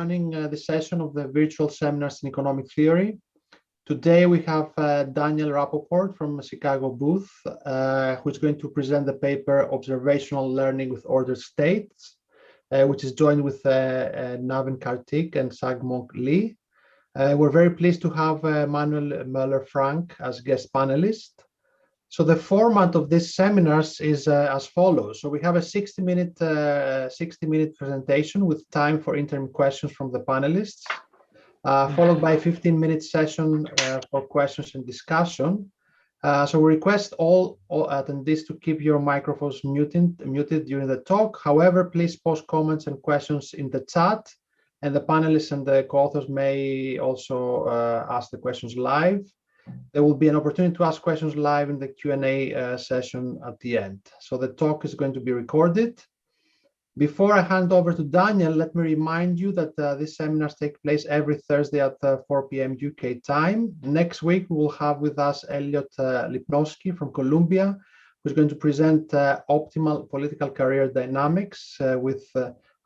Running this session of the virtual seminars in economic theory. Today we have Daniel Rappoport from Chicago booth, who is going to present the paper Observational Learning with Ordered States, which is joined with Navin, Kartik and SangMok. We're very pleased to have Manuel Mueller-Frank as guest panelist. So the format of these seminars is as follows. So we have a 60-minute presentation with time for interim questions from the panelists, followed by a 15-minute session for questions and discussion. So we request all attendees to keep your microphones muted during the talk. However, please post comments and questions in the chat, and the panelists and the co-authors may also ask the questions live. There will be an opportunity to ask questions live in the Q&A session at the end. So the talk is going to be recorded. Before I hand over to Daniel, let me remind you that these seminars take place every Thursday at 4 p.m. UK time. Next week, we will have with us Elliot Lipnowski from Columbia, who's going to present optimal political career dynamics with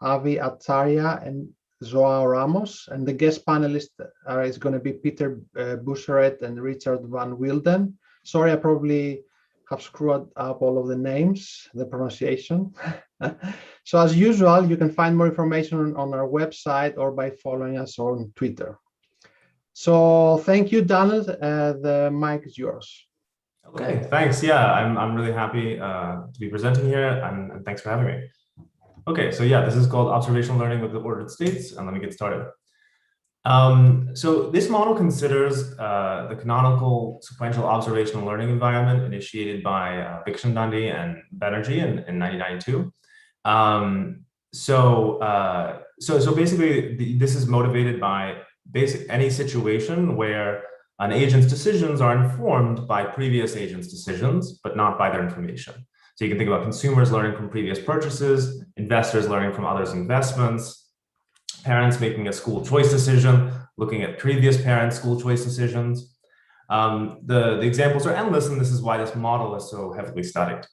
Avi Acharya and Joao Ramos, and the guest panelist is going to be Peter Busseret and Richard Van Wilden. Sorry, I probably have screwed up all of the names, the pronunciation. So as usual, you can find more information on our website or by following us on Twitter. So thank you, Daniel. The mic is yours. Okay, thanks. Yeah, I'm really happy to be presenting here, and thanks for having me. Okay, so yeah, this is called Observational Learning with the Ordered States, and let me get started. So this model considers the canonical sequential observational learning environment initiated by Bikshandandi and Banerjee in 1992. So basically, this is motivated by any situation where an agent's decisions are informed by previous agents' decisions, but not by their information. So you can think about consumers learning from previous purchases, investors learning from others' investments, parents making a school choice decision, looking at previous parents' school choice decisions. The examples are endless, and this is why this model is so heavily studied.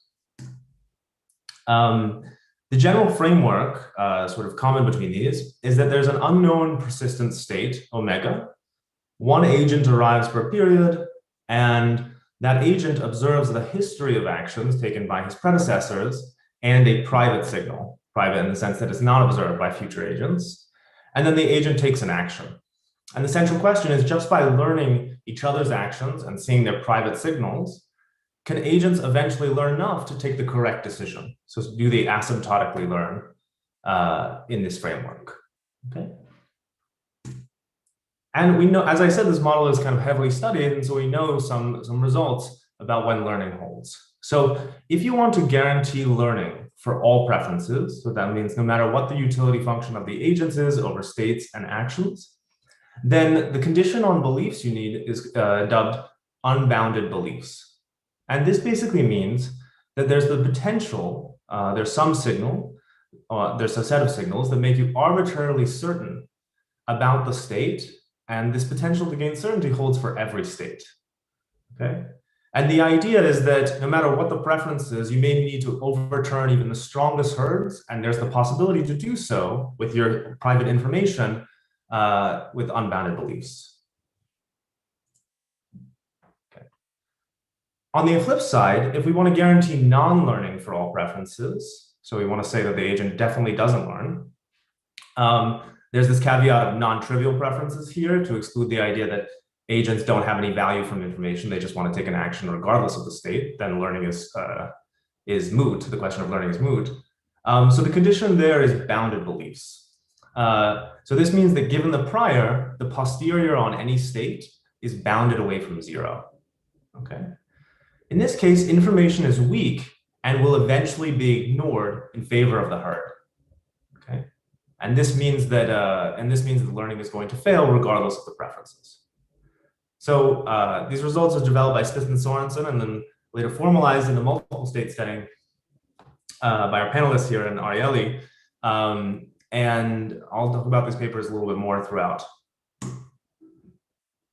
The general framework, sort of common between these, is that there's an unknown persistent state, omega. One agent arrives for a period, and that agent observes the history of actions taken by his predecessors and a private signal, private in the sense that it's not observed by future agents. And then the agent takes an action. And the central question is, just by learning each other's actions and seeing their private signals, can agents eventually learn enough to take the correct decision? So do they asymptotically learn in this framework? Okay. And we know, as I said, this model is kind of heavily studied, and so we know some results about when learning holds. So if you want to guarantee learning for all preferences, so that means no matter what the utility function of the agents is over states and actions, then the condition on beliefs you need is dubbed unbounded beliefs. And this basically means that there's the potential, there's some signal, there's a set of signals that make you arbitrarily certain about the state. And this potential to gain certainty holds for every state, okay? And the idea is that no matter what the preference is, you may need to overturn even the strongest herds, and there's the possibility to do so with your private information with unbounded beliefs. Okay. On the flip side, if we want to guarantee non-learning for all preferences, so we want to say that the agent definitely doesn't learn, there's this caveat of non-trivial preferences here to exclude the idea that agents don't have any value from information. They just want to take an action regardless of the state. Then learning is moot. The question of learning is moot. So the condition there is bounded beliefs. So this means that given the prior, the posterior on any state is bounded away from zero. Okay. In this case, information is weak and will eventually be ignored in favor of the herd. Okay. And this means that learning is going to fail regardless of the preferences. So these results are developed by Smith and Sorensen and then later formalized in a multiple state setting by our panelists here in Ariely. And I'll talk about these papers a little bit more throughout.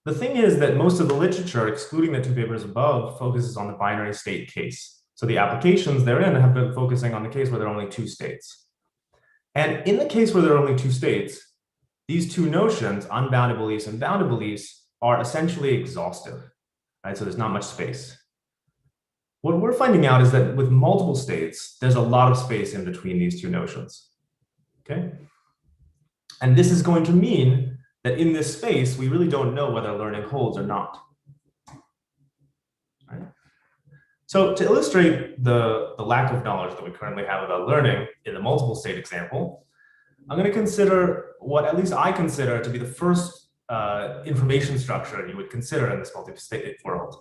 The thing is that most of the literature, excluding the two papers above, focuses on the binary state case. So the applications therein have been focusing on the case where there are only two states. And in the case where there are only two states, these two notions, unbounded beliefs and bounded beliefs, are essentially exhaustive, right? So there's not much space. What we're finding out is that with multiple states, there's a lot of space in between these two notions, okay? And this is going to mean that in this space, we really don't know whether learning holds or not. Right? So to illustrate the lack of knowledge that we currently have about learning in the multiple state example, I'm going to consider what at least I consider to be the first information structure you would consider in this multi-state world,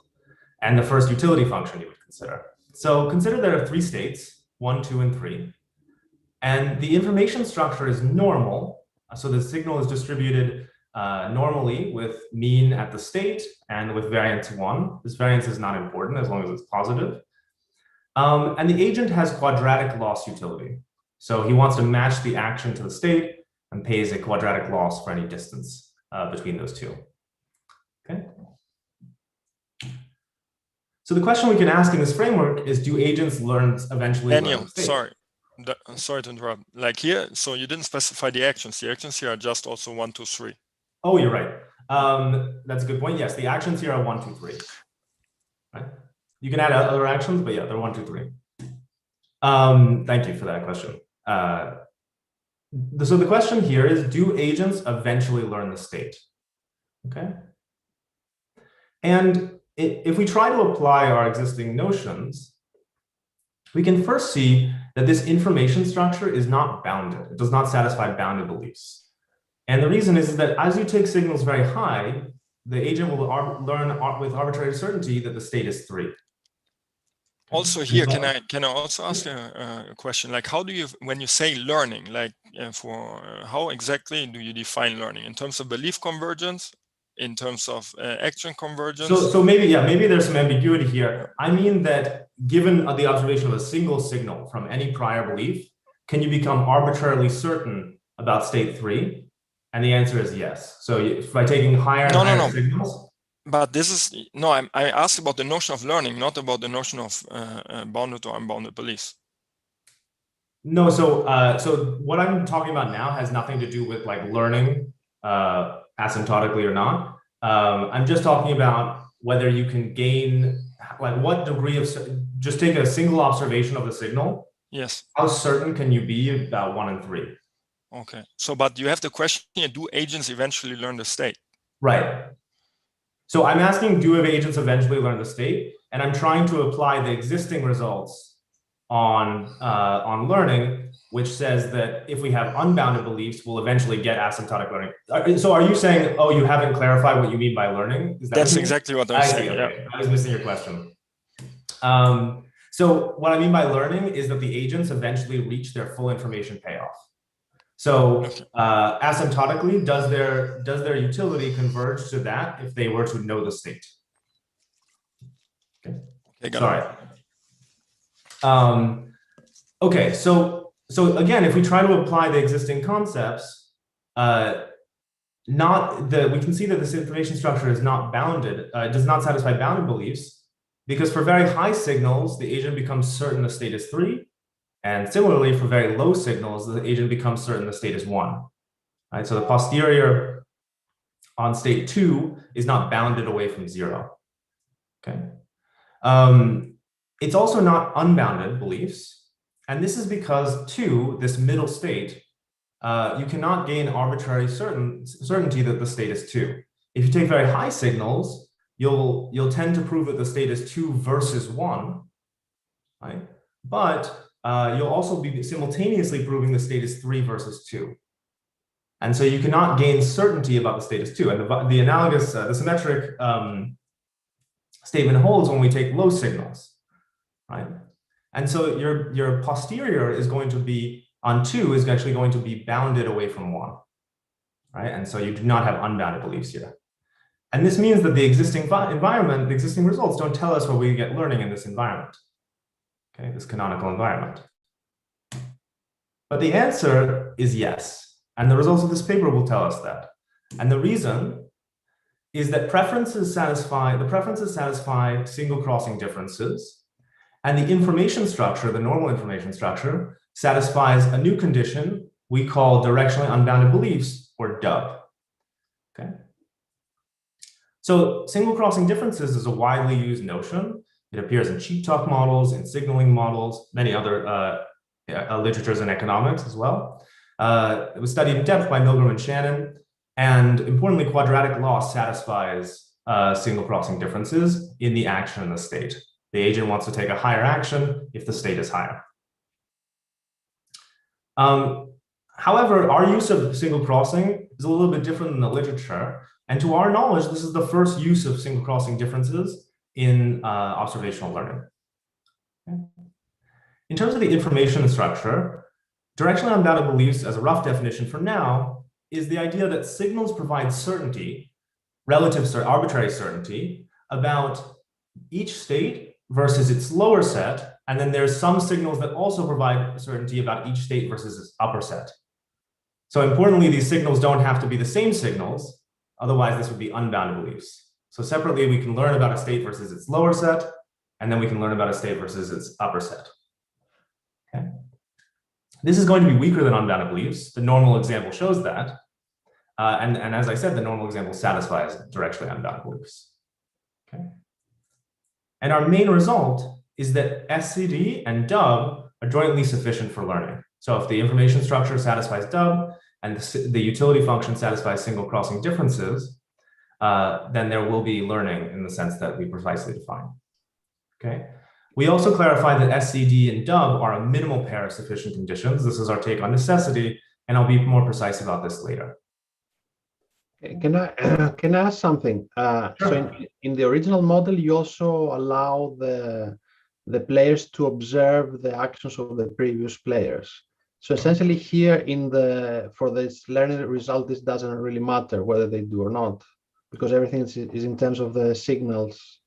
and the first utility function you would consider. So consider there are 3 states, 1, 2, and 3. And the information structure is normal. So the signal is distributed normally with mean at the state and with variance 1. This variance is not important as long as it's positive. And the agent has quadratic loss utility. So he wants to match the action to the state and pays a quadratic loss for any distance between those two. Okay. So the question we can ask in this framework is, do agents eventually learn the state? Sorry to interrupt. Like here, so you didn't specify the actions. The actions here are just also 1, 2, 3. Oh, you're right. That's a good point. Yes, the actions here are 1, 2, 3. Right? You can add other actions, but yeah, they're 1, 2, 3. Thank you for that question. So the question here is, do agents eventually learn the state? Okay. And if we try to apply our existing notions, we can first see that this information structure is not bounded. It does not satisfy bounded beliefs. And the reason is that as you take signals very high, the agent will learn with arbitrary certainty that the state is 3. Also here, can I also ask a question? Like, how do you, when you say learning, like how exactly do you define learning in terms of belief convergence, in terms of action convergence? So maybe there's some ambiguity here. I mean that given the observation of a single signal from any prior belief, can you become arbitrarily certain about state 3? And the answer is yes. So by taking higher signals. But this is, I asked about the notion of learning, not about the notion of bounded or unbounded beliefs. No, so what I'm talking about now has nothing to do with like learning asymptotically or not. I'm just talking about whether you can gain, like what degree of, just take a single observation of the signal. Yes. How certain can you be about 1 and 3? Okay. So, but you have the question here, do agents eventually learn the state? Right. So I'm asking, do agents eventually learn the state? And I'm trying to apply the existing results on learning, which says that if we have unbounded beliefs, we'll eventually get asymptotic learning. So are you saying, oh, you haven't clarified what you mean by learning? Is that That's exactly what I'm saying. Okay. Yeah. I was missing your question. So what I mean by learning is that the agents eventually reach their full information payoff. So asymptotically, does their utility converge to that if they were to know the state? Okay. Sorry. Okay, so again, if we try to apply the existing concepts, we can see that this information structure is not bounded, does not satisfy bounded beliefs, because for very high signals, the agent becomes certain the state is 3. And similarly, for very low signals, the agent becomes certain the state is 1. Right? So the posterior on state 2 is not bounded away from 0. Okay. It's also not unbounded beliefs. And this is because 2, this middle state, you cannot gain arbitrary certainty that the state is 2. If you take very high signals, you'll tend to prove that the state is 2 versus 1. Right? But you'll also be simultaneously proving the state is 3 versus 2. And so you cannot gain certainty about the state is 2. And the analogous, the symmetric statement holds when we take low signals, right? And so your posterior is going to be, on 2, is actually going to be bounded away from 1, right? And so you do not have unbounded beliefs here. And this means that the existing environment, the existing results don't tell us where we get learning in this environment. Okay, this canonical environment. But the answer is yes. And the results of this paper will tell us that. And the reason is that the preferences satisfy single crossing differences. And the information structure, the normal information structure, satisfies a new condition we call directionally unbounded beliefs or dub. Okay. So signal crossing differences is a widely used notion. It appears in cheap talk models, in signaling models, many other literatures in economics as well. It was studied in depth by Milgram and Shannon. And importantly, quadratic law satisfies signal crossing differences in the action and the state. The agent wants to take a higher action if the state is higher. However, our use of signal crossing is a little bit different than the literature. And to our knowledge, this is the first use of signal crossing differences in observational learning. Okay. In terms of the information structure, directionally unbounded beliefs, as a rough definition for now, is the idea that signals provide certainty, relative arbitrary certainty, about each state versus its lower set. And then there's some signals that also provide certainty about each state versus its upper set. So importantly, these signals don't have to be the same signals. Otherwise, this would be unbounded beliefs. So separately, we can learn about a state versus its lower set, and then we can learn about a state versus its upper set. Okay. This is going to be weaker than unbounded beliefs. The normal example shows that. And as I said, the normal example satisfies directionally unbounded beliefs. Okay. And our main result is that SCD and dub are jointly sufficient for learning. So if the information structure satisfies dub and the utility function satisfies single crossing differences, then there will be learning in the sense that we precisely define. Okay. We also clarify that SCD and dub are a minimal pair of sufficient conditions. This is our take on necessity, and I'll be more precise about this later. Can I ask something? Sure. So in the original model, you also allow the players to observe the actions of the previous players. So essentially here for this learning result, this doesn't really matter whether they do or not, because everything is in terms of the signals.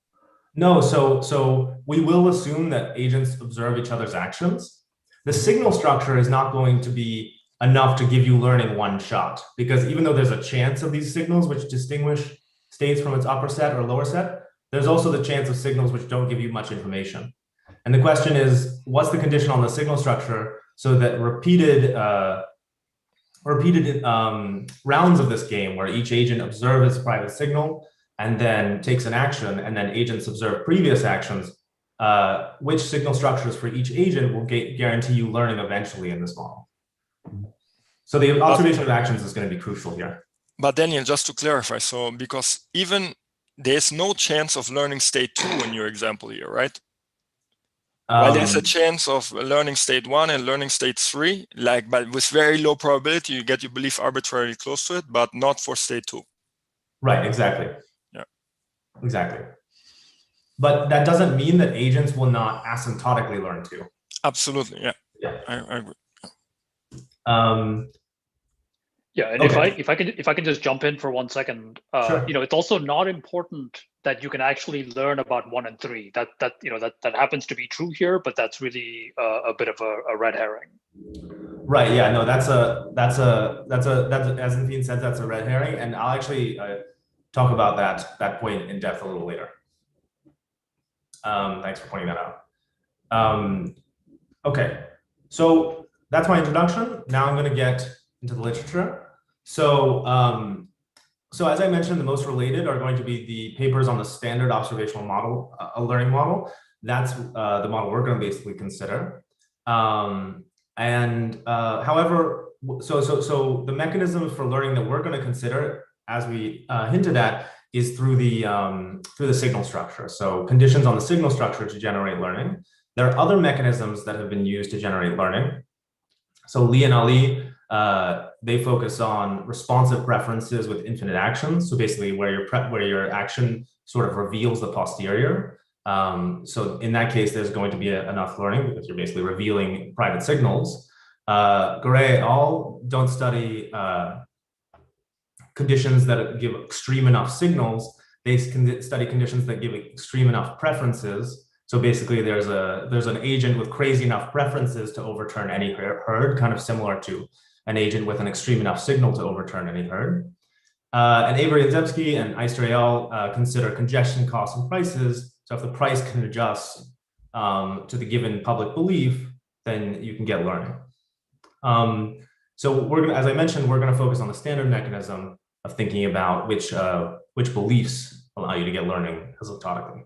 No, so we will assume that agents observe each other's actions. The signal structure is not going to be enough to give you learning one shot, because even though there's a chance of these signals which distinguish states from its upper set or lower set, there's also the chance of signals which don't give you much information. And the question is, what's the condition on the signal structure so that repeated rounds of this game where each agent observes its private signal and then takes an action, and then agents observe previous actions, which signal structures for each agent will guarantee you learning eventually in this model. So the observation of actions is going to be crucial here. But Daniel, just to clarify, so because even there's no chance of learning state 2 in your example here, right? While there's a chance of learning state 1 and learning state 3, but with very low probability, you get your belief arbitrarily close to it, but not for state 2. Right, exactly. Yeah. Exactly. But that doesn't mean that agents will not asymptotically learn too. Absolutely, yeah. Yeah. I agree. Yeah, and okay. if I can just jump in for 1 second, Sure. it's also not important that you can actually learn about 1 and 3. That happens to be true here, but that's really a bit of a red herring. Right. Yeah. No. That's as Navin said, that's a red herring, and I'll actually talk about that point in depth a little later. Thanks for pointing that out. Okay. So that's my introduction. Now I'm going to get into the literature. So, so as I mentioned, the most related are going to be the papers on the standard observational model, a learning model. That's the model we're going to basically consider. However, so the mechanism for learning that we're going to consider, as we hinted at, is through the signal structure. So conditions on the signal structure to generate learning. There are other mechanisms that have been used to generate learning. So Lee and Ali, they focus on responsive preferences with infinite actions. So basically where your action sort of reveals the posterior. So in that case, there's going to be enough learning because you're basically revealing private signals. Gray et al. Don't study conditions that give extreme enough signals. They can study conditions that give extreme enough preferences. So basically there's an agent with crazy enough preferences to overturn any herd, kind of similar to an agent with an extreme enough signal to overturn any herd. And Avery and Zebsky and Eister et al. Consider congestion costs and prices. So if the price can adjust to the given public belief, then you can get learning. So as I mentioned, we're going to focus on the standard mechanism of thinking about which beliefs allow you to get learning asymptotically.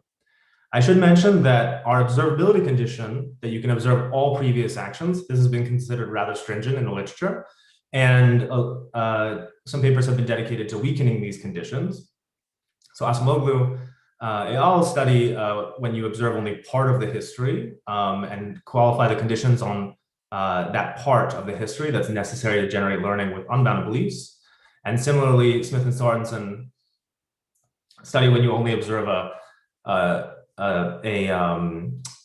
I should mention that our observability condition, that you can observe all previous actions, this has been considered rather stringent in the literature, and some papers have been dedicated to weakening these conditions. So Asimoglu et al. Study when you observe only part of the history and qualify the conditions on that part of the history that's necessary to generate learning with unbounded beliefs. And similarly, Smith and Sorensen study when you only observe a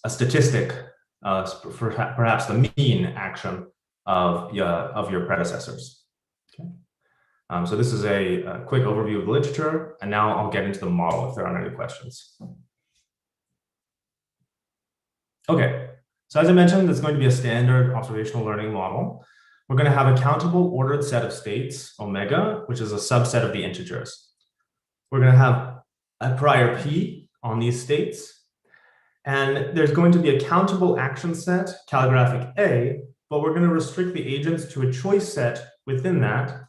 statistic, perhaps the mean action of your predecessors. Okay. So this is a quick overview of the literature, and now I'll get into the model if there aren't any questions. Okay, so as I mentioned, it's going to be a standard observational learning model. We're going to have a countable ordered set of states, omega, which is a subset of the integers. We're going to have a prior p on these states, and there's going to be a countable action set, calligraphic A, but we're going to restrict the agents to a choice set within that,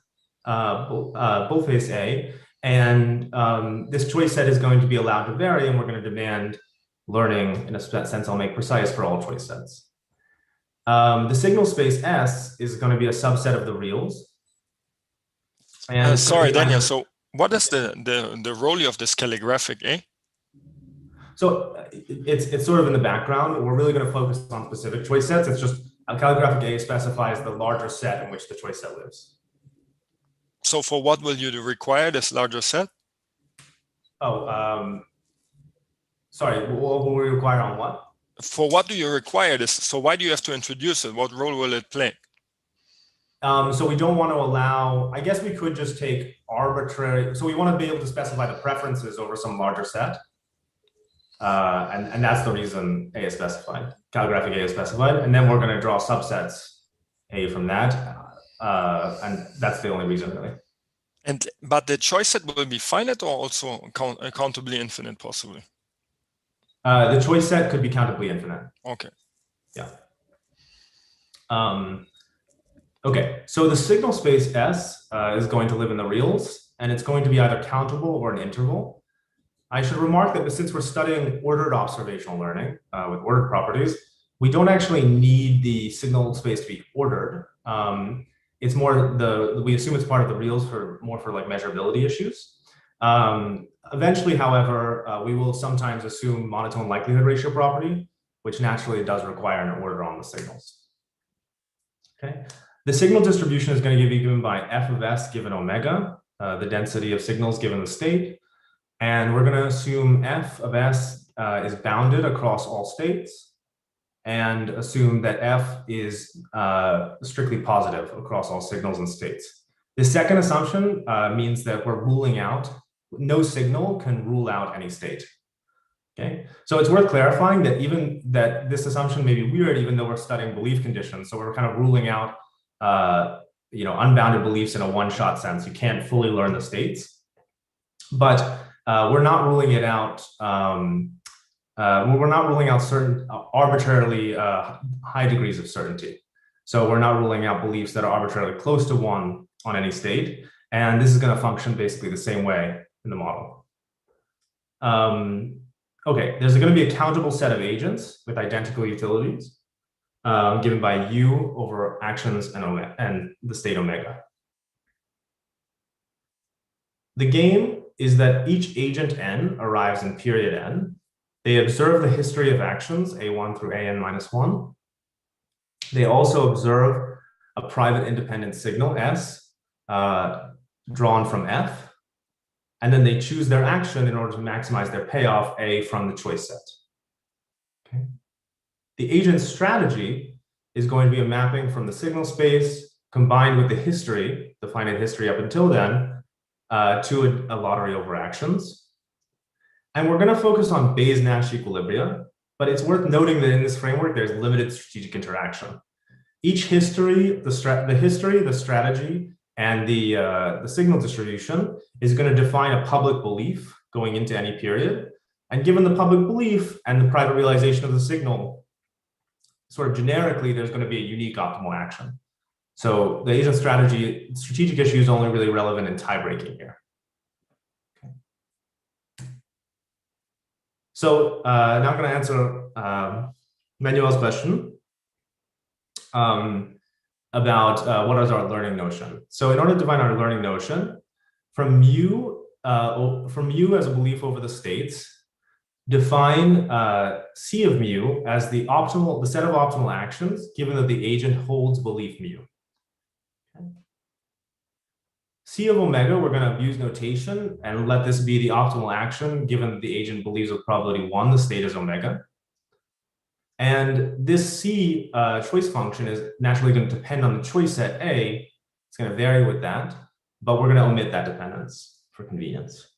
boldface A, and this choice set is going to be allowed to vary, and we're going to demand learning, in a sense I'll make precise, for all choice sets. The signal space S is going to be a subset of the reals. And sorry, Daniel, so what is the role of this calligraphic A? So it's sort of in the background. We're really going to focus on specific choice sets. It's just a calligraphic A specifies the larger set in which the choice set lives. So for what will you require this larger set? Oh, sorry, what will we require on what? For what do you require this? So why do you have to introduce it? What role will it play? So we don't want to allow, I guess we could just take arbitrary, so we want to be able to specify the preferences over some larger set. And that's the reason A is specified, calligraphic A is specified, and then we're going to draw subsets A from that, and that's the only reason really. But the choice set will be finite or also countably infinite, possibly? The choice set could be countably infinite. Okay. Yeah. Okay, so the signal space S is going to live in the reals, and it's going to be either countable or an interval. I should remark that since we're studying ordered observational learning with ordered properties, we don't actually need the signal space to be ordered. It's more we assume it's part of the reals more for like measurability issues. Eventually, however, we will sometimes assume monotone likelihood ratio property, which naturally does require an order on the signals. Okay, the signal distribution is going to be given by f of s given omega, the density of signals given the state. And we're going to assume f of s is bounded across all states, and assume that f is strictly positive across all signals and states. The second assumption means that we're ruling out, no signal can rule out any state. Okay, so it's worth clarifying that even that this assumption may be weird, even though we're studying belief conditions. So we're kind of ruling out, unbounded beliefs in a one-shot sense. You can't fully learn the states, but we're not ruling it out. We're not ruling out certain arbitrarily high degrees of certainty. So we're not ruling out beliefs that are arbitrarily close to one on any state. And this is going to function basically the same way in the model. Okay, there's going to be a countable set of agents with identical utilities given by U over actions and the state omega. The game is that each agent n arrives in period n. They observe the history of actions, a1 through an minus 1. They also observe a private independent signal, S, drawn from F. And then they choose their action in order to maximize their payoff, A, from the choice set. Okay. The agent's strategy is going to be a mapping from the signal space combined with the history, the finite history up until then, to a lottery over actions. And we're going to focus on Bayes-Nash equilibria, but it's worth noting that in this framework, there's limited strategic interaction. Each history, the strategy, and the signal distribution is going to define a public belief going into any period. And given the public belief and the private realization of the signal, sort of generically, there's going to be a unique optimal action. So the agent strategic issue is only really relevant in tie breaking here. Okay. So now I'm going to answer Manuel's question about what is our learning notion. So in order to define our learning notion, from mu as a belief over the states, define C of mu as the set of optimal actions given that the agent holds belief mu. Okay. C of omega, we're going to use notation and let this be the optimal action given that the agent believes with probability 1 the state is omega. And this C choice function is naturally going to depend on the choice set A. It's going to vary with that, but we're going to omit that dependence for convenience.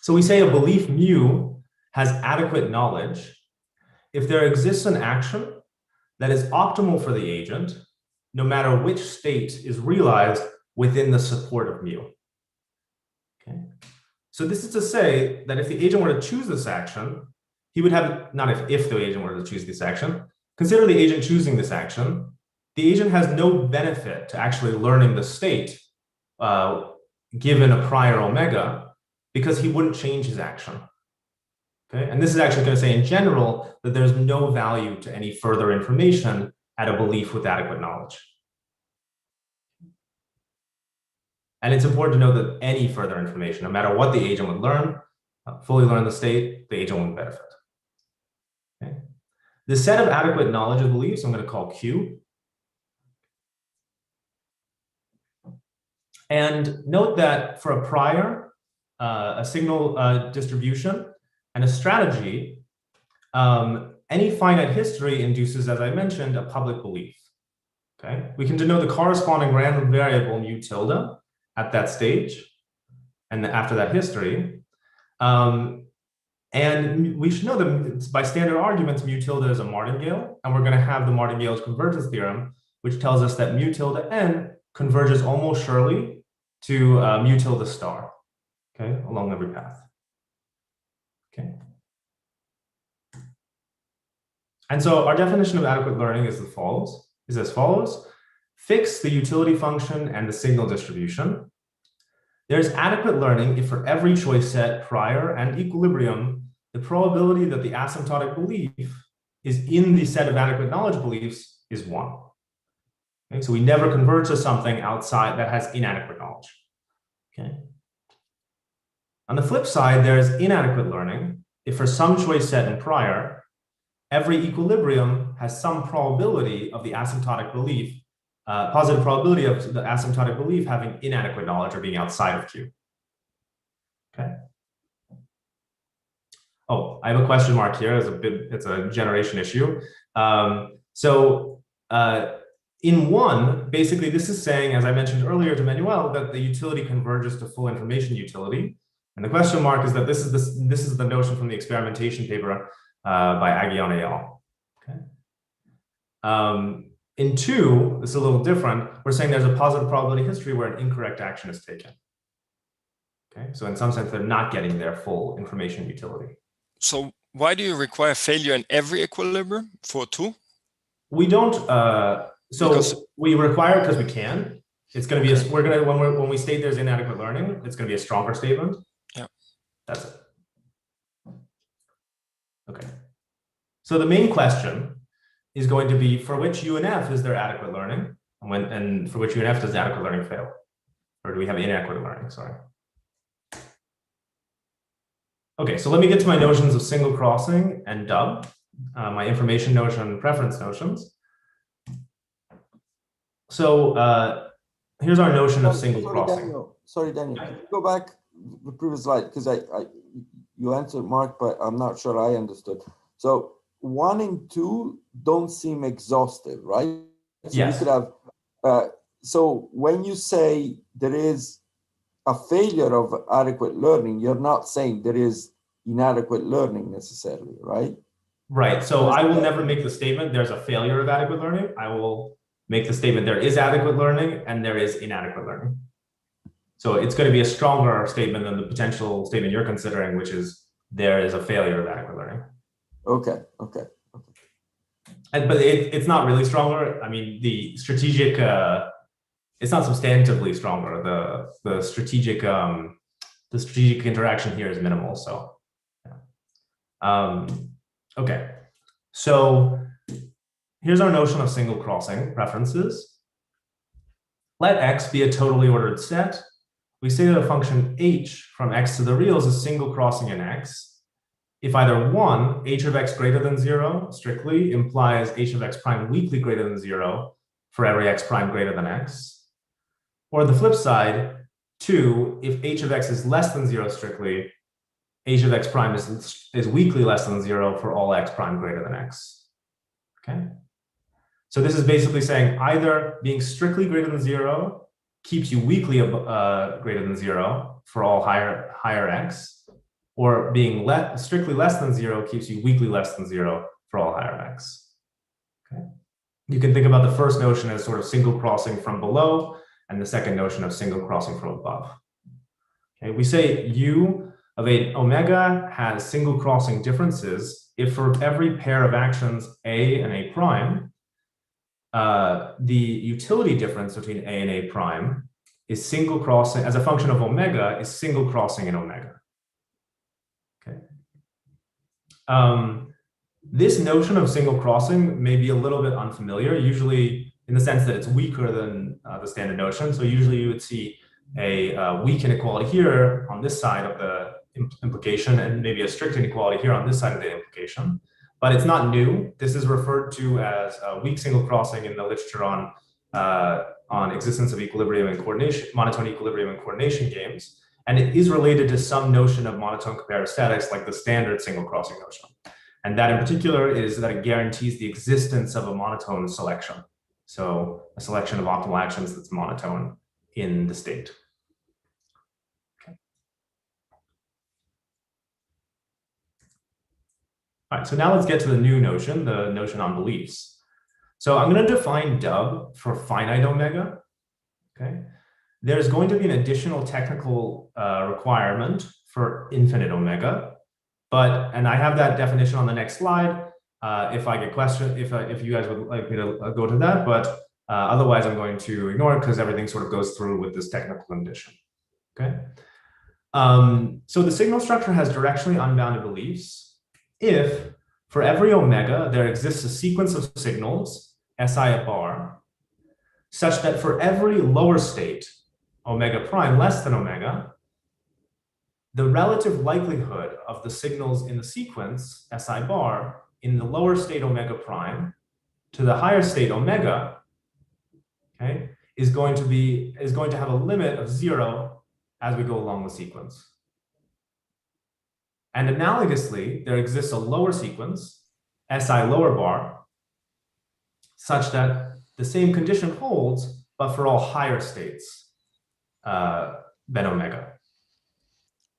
So we say a belief mu has adequate knowledge if there exists an action that is optimal for the agent, no matter which state is realized within the support of mu. Okay. So this is to say that if the agent were to choose this action, he would have, not if the agent were to choose this action, consider the agent choosing this action. The agent has no benefit to actually learning the state given a prior omega, because he wouldn't change his action. Okay, and this is actually going to say in general that there's no value to any further information at a belief with adequate knowledge. And it's important to note that any further information, no matter what the agent would learn, fully learn the state, the agent won't benefit. Okay. The set of adequate knowledge of beliefs I'm going to call Q. And note that for a prior, a signal distribution, and a strategy, any finite history induces, as I mentioned, a public belief. Okay, we can denote the corresponding random variable mu tilde at that stage, and after that history. And we should know that by standard arguments, mu tilde is a martingale, and we're going to have the martingale's convergence theorem, which tells us that mu tilde n converges almost surely to mu tilde star. Okay, along every path. Okay. And so our definition of adequate learning is as follows. Fix the utility function and the signal distribution. There's adequate learning if for every choice set, prior, and equilibrium, the probability that the asymptotic belief is in the set of adequate knowledge beliefs is 1. Okay, so we never converge to something outside that has inadequate knowledge. Okay. On the flip side, there is inadequate learning if for some choice set and prior, every equilibrium has some probability of the asymptotic belief, positive probability of the asymptotic belief having inadequate knowledge or being outside of Q. Okay. Oh, I have a question mark here. It's a generation issue. In 1, basically this is saying, as I mentioned earlier to Manuel, that the utility converges to full information utility. And the question mark is that this is the notion from the experimentation paper by Aguillon et al. Okay. In 2, this is a little different. We're saying there's a positive probability history where an incorrect action is taken. Okay, so in some sense, they're not getting their full information utility. So why do you require failure in every equilibrium for 2? We don't. We require it because we can. It's going to be when we state there's inadequate learning, it's going to be a stronger statement. Yeah, that's it. Okay. So the main question is going to be for which UNF is there adequate learning, and for which UNF does adequate learning fail, or do we have inadequate learning? Sorry. Okay, so let me get to my notions of single crossing and dub, my information notion and preference notions. So here's our notion of single crossing. Sorry, Daniel. Can you go back the previous slide, because you answered Mark, but I'm not sure I understood. So 1 and 2 don't seem exhaustive, right? So yes. You could have. So when you say there is a failure of adequate learning, you're not saying there is inadequate learning necessarily, right? Right. So I will never make the statement there's a failure of adequate learning. I will make the statement there is adequate learning and there is inadequate learning. So it's going to be a stronger statement than the potential statement you're considering, which is there is a failure of adequate learning. Okay. but it's not really stronger. I mean, the strategic, it's not substantively stronger. The strategic interaction here is minimal. So, yeah. Okay. So here's our notion of single crossing preferences. Let X be a totally ordered set. We say that a function h from x to the reals is single crossing in x. If either 1, h of x greater than 0 strictly implies h of x prime weakly greater than 0 for every x prime greater than x. Or the flip side, 2, if h of x is less than 0 strictly, h of x prime is weakly less than 0 for all x prime greater than x. Okay? So this is basically saying either being strictly greater than 0 keeps you weakly greater than 0 for all higher x, or being strictly less than 0 keeps you weakly less than 0 for all higher x. Okay? You can think about the first notion as sort of single crossing from below, and the second notion of single crossing from above. Okay? We say U of a omega has single crossing differences if for every pair of actions A and A prime, the utility difference between A and A prime is single crossing, as a function of omega, is single crossing in omega. Okay. This notion of single crossing may be a little bit unfamiliar, usually in the sense that it's weaker than the standard notion. So usually you would see a weak inequality here on this side of the implication, and maybe a strict inequality here on this side of the implication. But it's not new. This is referred to as a weak single crossing in the literature on existence of equilibrium and coordination, monotone equilibrium and coordination games. And it is related to some notion of monotone comparative statics, like the standard single crossing notion. And that in particular is that it guarantees the existence of a monotone selection. So a selection of optimal actions that's monotone in the state. All right, so now let's get to the new notion, the notion on beliefs. So I'm going to define dub for finite omega. Okay, there's going to be an additional technical requirement for infinite omega, and I have that definition on the next slide. If I get questioned, if you guys would like me to go to that, but otherwise I'm going to ignore it because everything sort of goes through with this technical condition. Okay, so the signal structure has directionally unbounded beliefs if for every omega there exists a sequence of signals, SI at bar, such that for every lower state, omega prime less than omega, the relative likelihood of the signals in the sequence, SI bar, in the lower state omega prime to the higher state omega, okay, is going to have a limit of 0 as we go along the sequence. And analogously, there exists a lower sequence, SI lower bar, such that the same condition holds, but for all higher states than omega.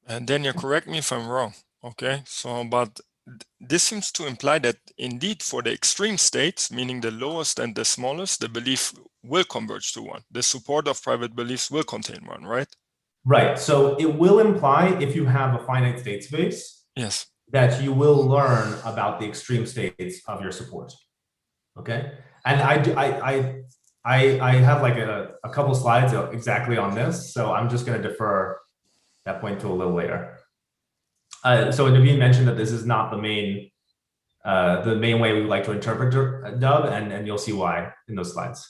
And then you correct me if I'm wrong. Okay, so but this seems to imply that indeed for the extreme states, meaning the lowest and the smallest, the belief will converge to 1. The support of private beliefs will contain 1, right? Right. So it will imply, if you have a finite state space, yes, that you will learn about the extreme states of your support. Okay. And I have like a couple slides exactly on this, so I'm just going to defer that point to a little later. So Navin mentioned that this is not the main way we would like to interpret dub, and you'll see why in those slides.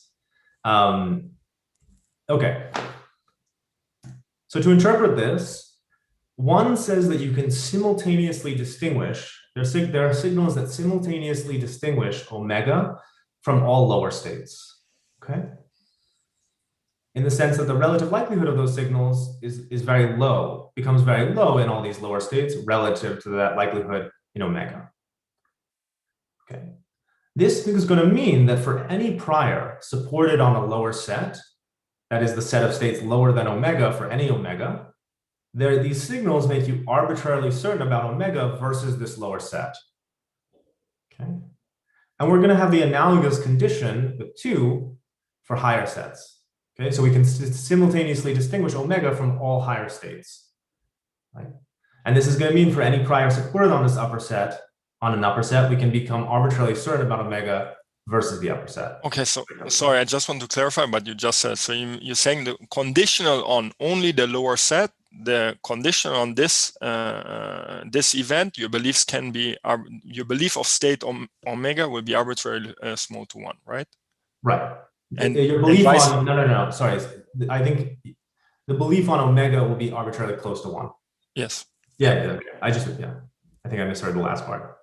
Okay. So to interpret this, one says that you can simultaneously distinguish, there are signals that simultaneously distinguish omega from all lower states, okay? In the sense that the relative likelihood of those signals is very low, becomes very low in all these lower states relative to that likelihood in omega, okay? This is going to mean that for any prior supported on a lower set, that is the set of states lower than omega for any omega, these signals make you arbitrarily certain about omega versus this lower set. Okay. And we're going to have the analogous condition with 2 for higher sets. Okay, so we can simultaneously distinguish omega from all higher states. Right? And this is going to mean for any prior supported on this upper set, on an upper set, we can become arbitrarily certain about omega versus the upper set. Okay, so sorry, I just want to clarify what you just said. So you're saying the conditional on only the lower set, the conditional on this this event, your beliefs can be, your belief of state omega will be arbitrarily small to 1, right? Right. And your belief and on no, sorry. I think the belief on omega will be arbitrarily close to 1. Yes. Yeah. I think I misheard the last part.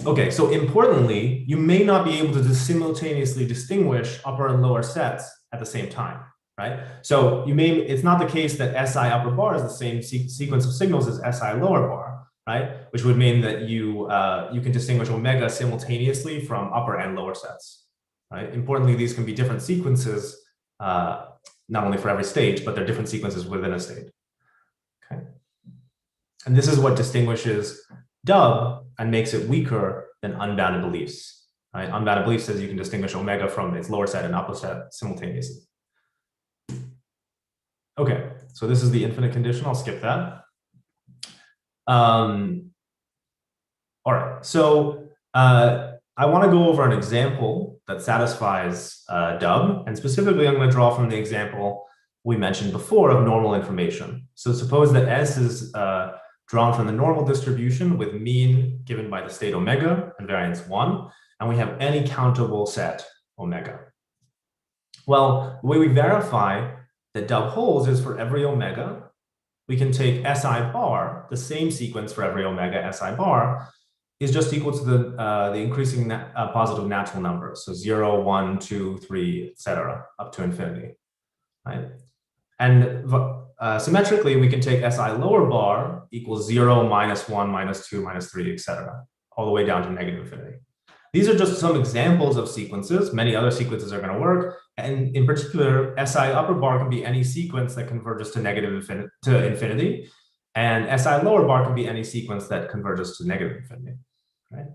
Okay, so importantly, you may not be able to simultaneously distinguish upper and lower sets at the same time, right? So it's not the case that SI upper bar is the same sequence of signals as SI lower bar, right? Which would mean that you can distinguish omega simultaneously from upper and lower sets, right? Importantly, these can be different sequences, not only for every stage, but they're different sequences within a state. Okay, and this is what distinguishes dub and makes it weaker than unbounded beliefs. Right? Unbounded beliefs says you can distinguish omega from its lower set and upper set simultaneously. Okay, so this is the infinite condition. I'll skip that. All right, so I want to go over an example that satisfies dub, and specifically I'm going to draw from the example we mentioned before of normal information. So suppose that S is drawn from the normal distribution with mean given by the state omega and variance 1, and we have any countable set omega. Well, the way we verify that dub holds is for every omega, we can take SI bar, the same sequence for every omega SI bar, is just equal to the increasing positive natural numbers. So 0, 1, 2, 3, etc., up to infinity, right? And symmetrically, we can take SI lower bar equals 0, -1, -2, -3, etc., all the way down to negative infinity. These are just some examples of sequences. Many other sequences are going to work. And in particular, SI upper bar can be any sequence that converges to infinity. And SI lower bar can be any sequence that converges to negative infinity. Right?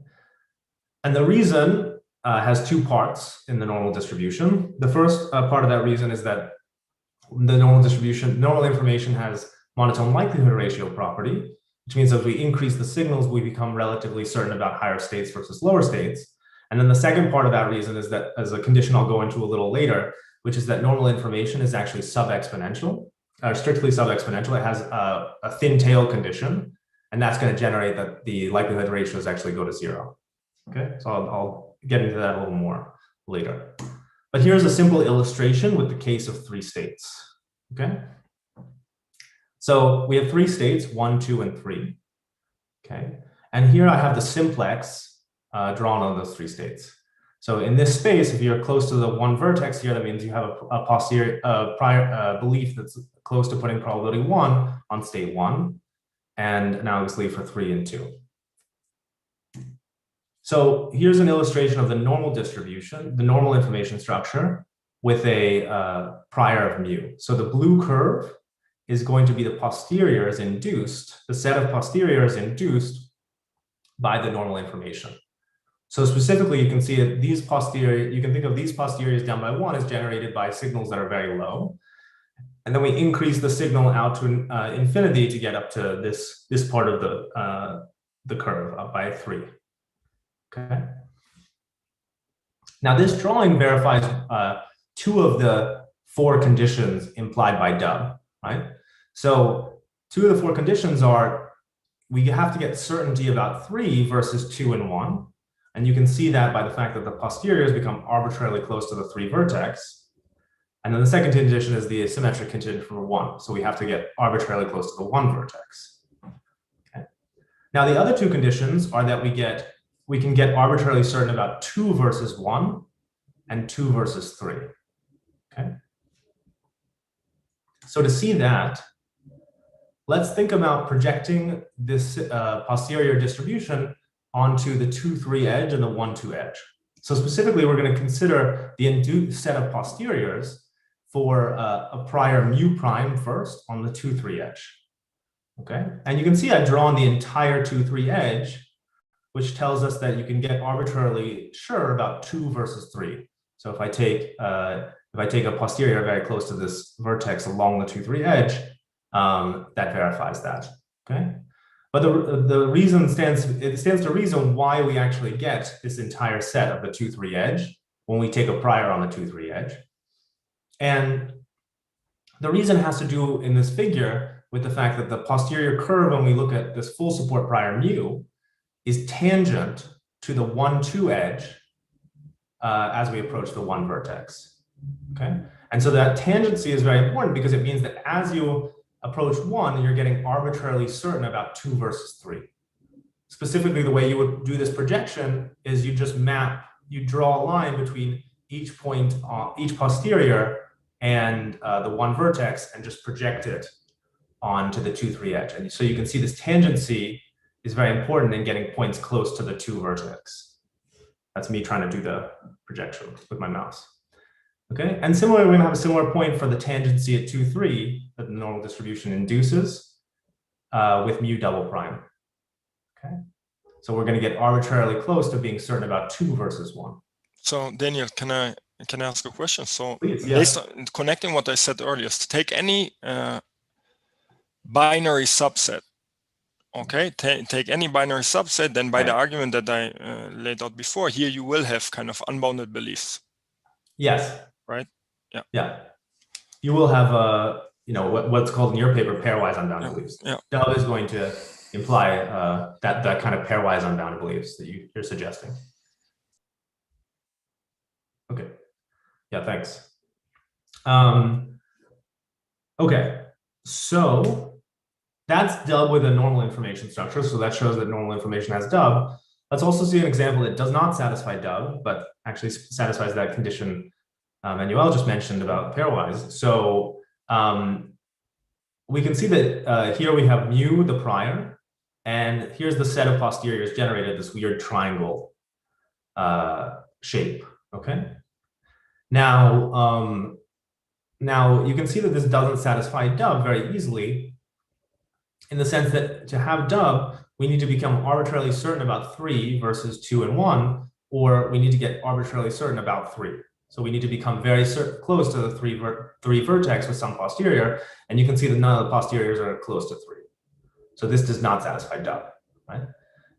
And the reason has 2 parts in the normal distribution. The first part of that reason is that the normal information has monotone likelihood ratio property, which means if we increase the signals, we become relatively certain about higher states versus lower states. And then the second part of that reason is that, as a condition I'll go into a little later, which is that normal information is actually sub-exponential, strictly sub-exponential. It has a thin tail condition, and that's going to generate that the likelihood ratios actually go to 0. Okay, so I'll get into that a little more later. But here's a simple illustration with the case of 3 states. Okay, so we have 3 states, 1, 2, and 3. Okay, and here I have the simplex drawn on those 3 states. So in this space, if you're close to the 1 vertex here, that means you have a posterior prior belief that's close to putting probability 1 on state 1, and analogously for 3 and 2. So here's an illustration of the normal distribution, the normal information structure with a prior of mu. So the blue curve is going to be the posteriors induced, the set of posteriors induced by the normal information. So specifically, you can see that these posterior, you can think of these posteriors down by 1 as generated by signals that are very low. And then we increase the signal out to infinity to get up to this part of the curve up by 3. Okay. Now this drawing verifies 2 of the 4 conditions implied by dub, right? So 2 of the 4 conditions are we have to get certainty about 3 versus 2 and 1. And you can see that by the fact that the posteriors become arbitrarily close to the 3 vertex. And then the second condition is the asymmetric condition for 1. So we have to get arbitrarily close to the 1 vertex. Okay. Now the other 2 conditions are that we can get arbitrarily certain about 2 versus 1 and 2 versus 3. Okay. So to see that, let's think about projecting this posterior distribution onto the 2-3 edge and the 1-2 edge. So specifically, we're going to consider the induced set of posteriors for a prior mu prime first on the 2-3 edge. Okay, and you can see I've drawn the entire 2-3 edge, which tells us that you can get arbitrarily sure about 2 versus 3. So if I take a posterior very close to this vertex along the 2-3 edge, that verifies that. Okay. But the reason stands to reason why we actually get this entire set of the 2-3 edge when we take a prior on the 2-3 edge. And the reason has to do in this figure with the fact that the posterior curve, when we look at this full support prior mu, is tangent to the 1-2 edge as we approach the 1 vertex. Okay, and so that tangency is very important because it means that as you approach 1, you're getting arbitrarily certain about 2 versus 3. Specifically, the way you would do this projection is you just you draw a line between each point, each posterior and the 1 vertex, and just project it onto the 2-3 edge. And so you can see this tangency is very important in getting points close to the 2 vertex. That's me trying to do the projection with my mouse. Okay, and similarly, we're going to have a similar point for the tangency at 2-3 that the normal distribution induces with mu double prime. Okay, so we're going to get arbitrarily close to being certain about 2 versus 1. So Daniel, can I ask a question? So please, yeah. Based on connecting what I said earlier, to take any binary subset, okay, take any binary subset, then by the argument that I laid out before, here you will have kind of unbounded beliefs. Yes. Right. Yeah. Yeah. You will have what's called in your paper pairwise unbounded beliefs. Yeah. Dub is going to imply that kind of pairwise unbounded beliefs that you're suggesting. Okay. Yeah. Thanks. Okay. So that's dub with a normal information structure. So that shows that normal information has dub. Let's also see an example that does not satisfy dub, but actually satisfies that condition Manuel just mentioned about pairwise. So we can see that here we have mu, the prior, and here's the set of posteriors generated, this weird triangle shape. Okay. Now you can see that this doesn't satisfy dub very easily, in the sense that to have dub, we need to become arbitrarily certain about 3 versus 2 and 1, or we need to get arbitrarily certain about 3. So we need to become very close to the 3 vertex with some posterior, and you can see that none of the posteriors are close to 3. So this does not satisfy dub, right?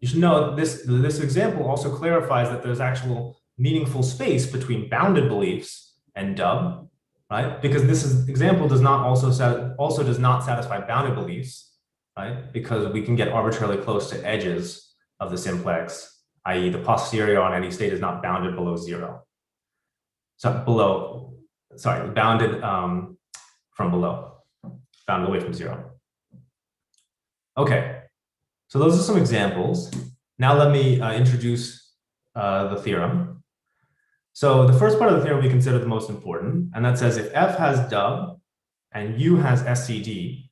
You should know this example also clarifies that there's actual meaningful space between bounded beliefs and dub, right? Because this example does not also does not satisfy bounded beliefs, right? Because we can get arbitrarily close to edges of the simplex, i.e. the posterior on any state is not bounded below 0. So bounded from below, bounded away from 0. Okay, so those are some examples. Now let me introduce the theorem. So the first part of the theorem we consider the most important, and that says if F has dub and U has SCD,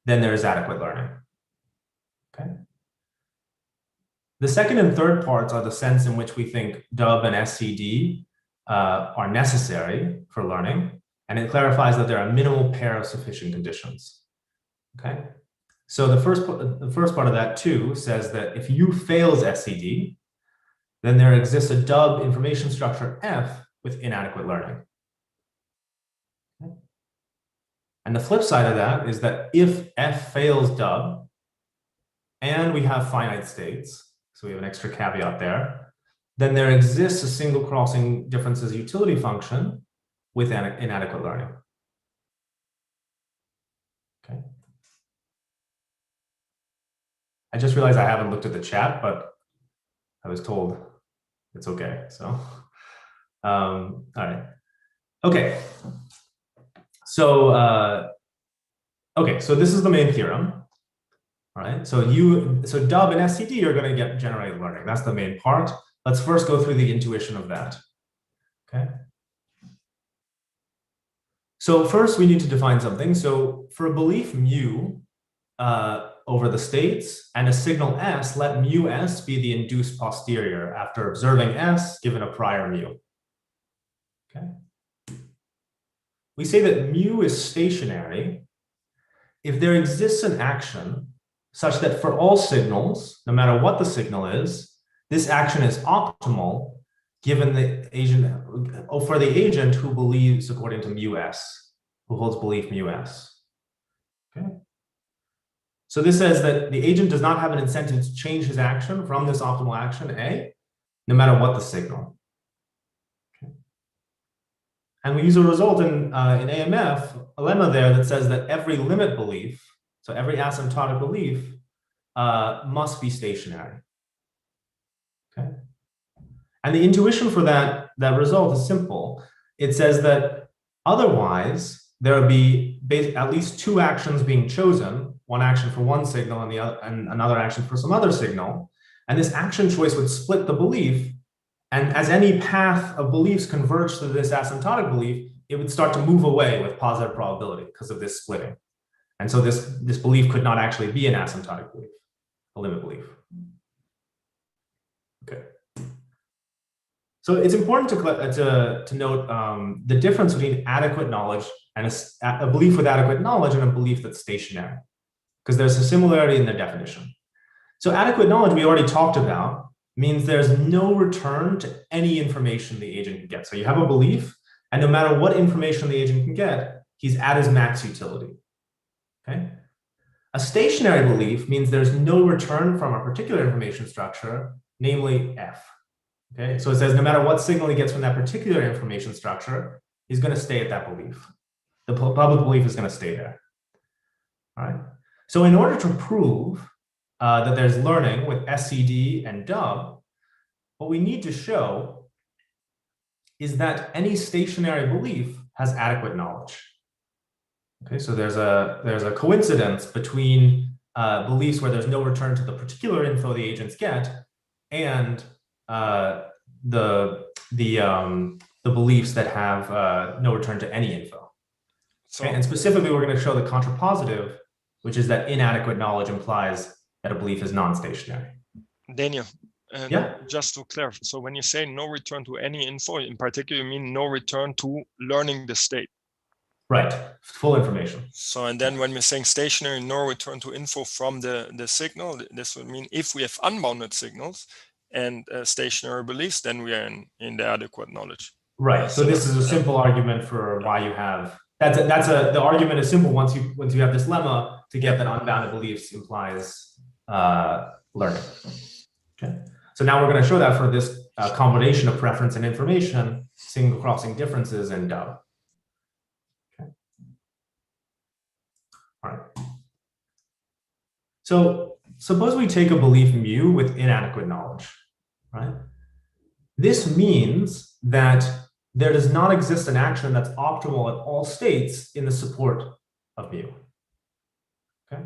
then there is adequate learning. Okay. The second and third parts are the sense in which we think dub and SCD are necessary for learning, and it clarifies that there are a minimal pair of sufficient conditions. Okay, so the first part of that too says that if U fails SCD, then there exists a dub information structure F with inadequate learning. Okay. And the flip side of that is that if F fails dub and we have finite states, so we have an extra caveat there, then there exists a single crossing differences utility function with inadequate learning. Okay. I just realized I haven't looked at the chat, but I was told it's okay. So, all right. Okay. So, so this is the main theorem. All right. So dub and SCD are going to get generated learning. That's the main part. Let's first go through the intuition of that. Okay. So first we need to define something. So for a belief mu over the states and a signal S, let mu S be the induced posterior after observing S given a prior mu. Okay. We say that mu is stationary if there exists an action such that for all signals, no matter what the signal is, this action is optimal given the agent, for the agent who believes according to mu S, who holds belief mu S. Okay. So this says that the agent does not have an incentive to change his action from this optimal action A, no matter what the signal. Okay. And we use a result in AMF, a lemma there that says that every limit belief, so every asymptotic belief, must be stationary. Okay. And the intuition for that result is simple. It says that otherwise there would be at least two actions being chosen, one action for one signal and another action for some other signal. And this action choice would split the belief. And as any path of beliefs converge to this asymptotic belief, it would start to move away with positive probability because of this splitting. And so this belief could not actually be an asymptotic belief, a limit belief. Okay. So it's important to note the difference between adequate knowledge and a belief with adequate knowledge and a belief that's stationary, because there's a similarity in their definition. So adequate knowledge we already talked about means there's no return to any information the agent can get. So you have a belief, and no matter what information the agent can get, he's at his max utility. Okay? A stationary belief means there's no return from a particular information structure, namely F. Okay, so it says no matter what signal he gets from that particular information structure, he's going to stay at that belief. The public belief is going to stay there. All right. So in order to prove that there's learning with SCD and dub, what we need to show is that any stationary belief has adequate knowledge. Okay, so there's a coincidence between beliefs where there's no return to the particular info the agents get and the beliefs that have no return to any info. So, okay? And specifically, we're going to show the contrapositive, which is that inadequate knowledge implies that a belief is non-stationary. Daniel, yeah. Just to clarify, so when you say no return to any info, in particular, you mean no return to learning the state. Right, full information. So, and then when we're saying stationary, no return to info from the signal, this would mean if we have unbounded signals and stationary beliefs, then we are in the adequate knowledge. Right. So this is a simple argument for why you have the argument is simple once you have this lemma to get that unbounded beliefs implies learning. Okay. So now we're going to show that for this combination of preference and information, single crossing differences and dub. Okay. All right. So suppose we take a belief mu with inadequate knowledge, right? This means that there does not exist an action that's optimal at all states in the support of mu. Okay.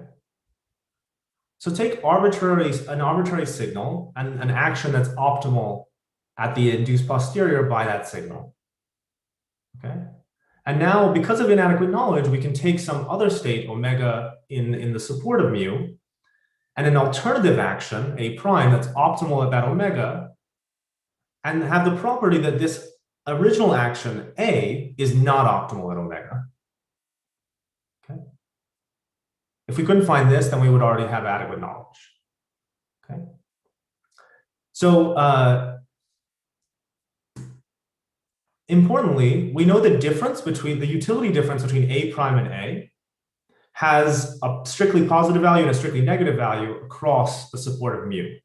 So take an arbitrary signal and an action that's optimal at the induced posterior by that signal. Okay. And now, because of inadequate knowledge, we can take some other state, omega, in the support of mu, and an alternative action, A prime, that's optimal at that omega, and have the property that this original action, A, is not optimal at omega. Okay. If we couldn't find this, then we would already have adequate knowledge. Okay. So importantly, we know the difference between the utility difference between A prime and A has a strictly positive value and a strictly negative value across the support of mu.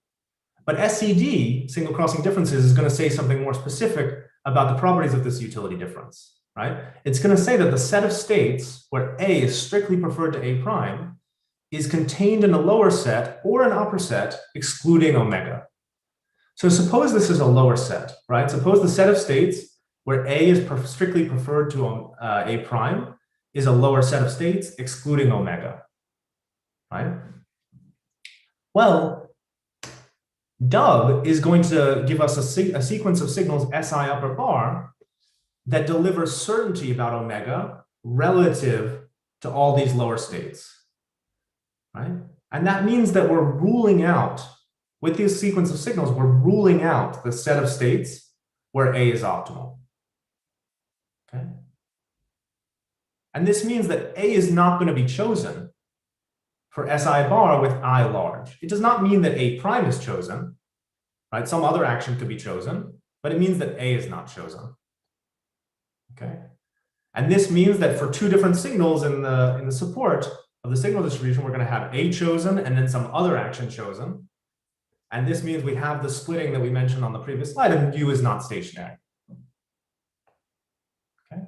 But SCD, single crossing differences, is going to say something more specific about the properties of this utility difference, right? It's going to say that the set of states where A is strictly preferred to A prime is contained in a lower set or an upper set excluding omega. So suppose this is a lower set, right? Suppose the set of states where A is strictly preferred to A prime is a lower set of states excluding omega, right? Well, dub is going to give us a sequence of signals SI upper bar that delivers certainty about omega relative to all these lower states, right? And that means that we're ruling out, with this sequence of signals, we're ruling out the set of states where A is optimal, okay? And this means that A is not going to be chosen for SI bar with I large. It does not mean that A prime is chosen, right? Some other action could be chosen, but it means that A is not chosen. Okay. And this means that for two different signals in the support, of the signal distribution, we're going to have A chosen and then some other action chosen. And this means we have the splitting that we mentioned on the previous slide, and mu is not stationary. Okay.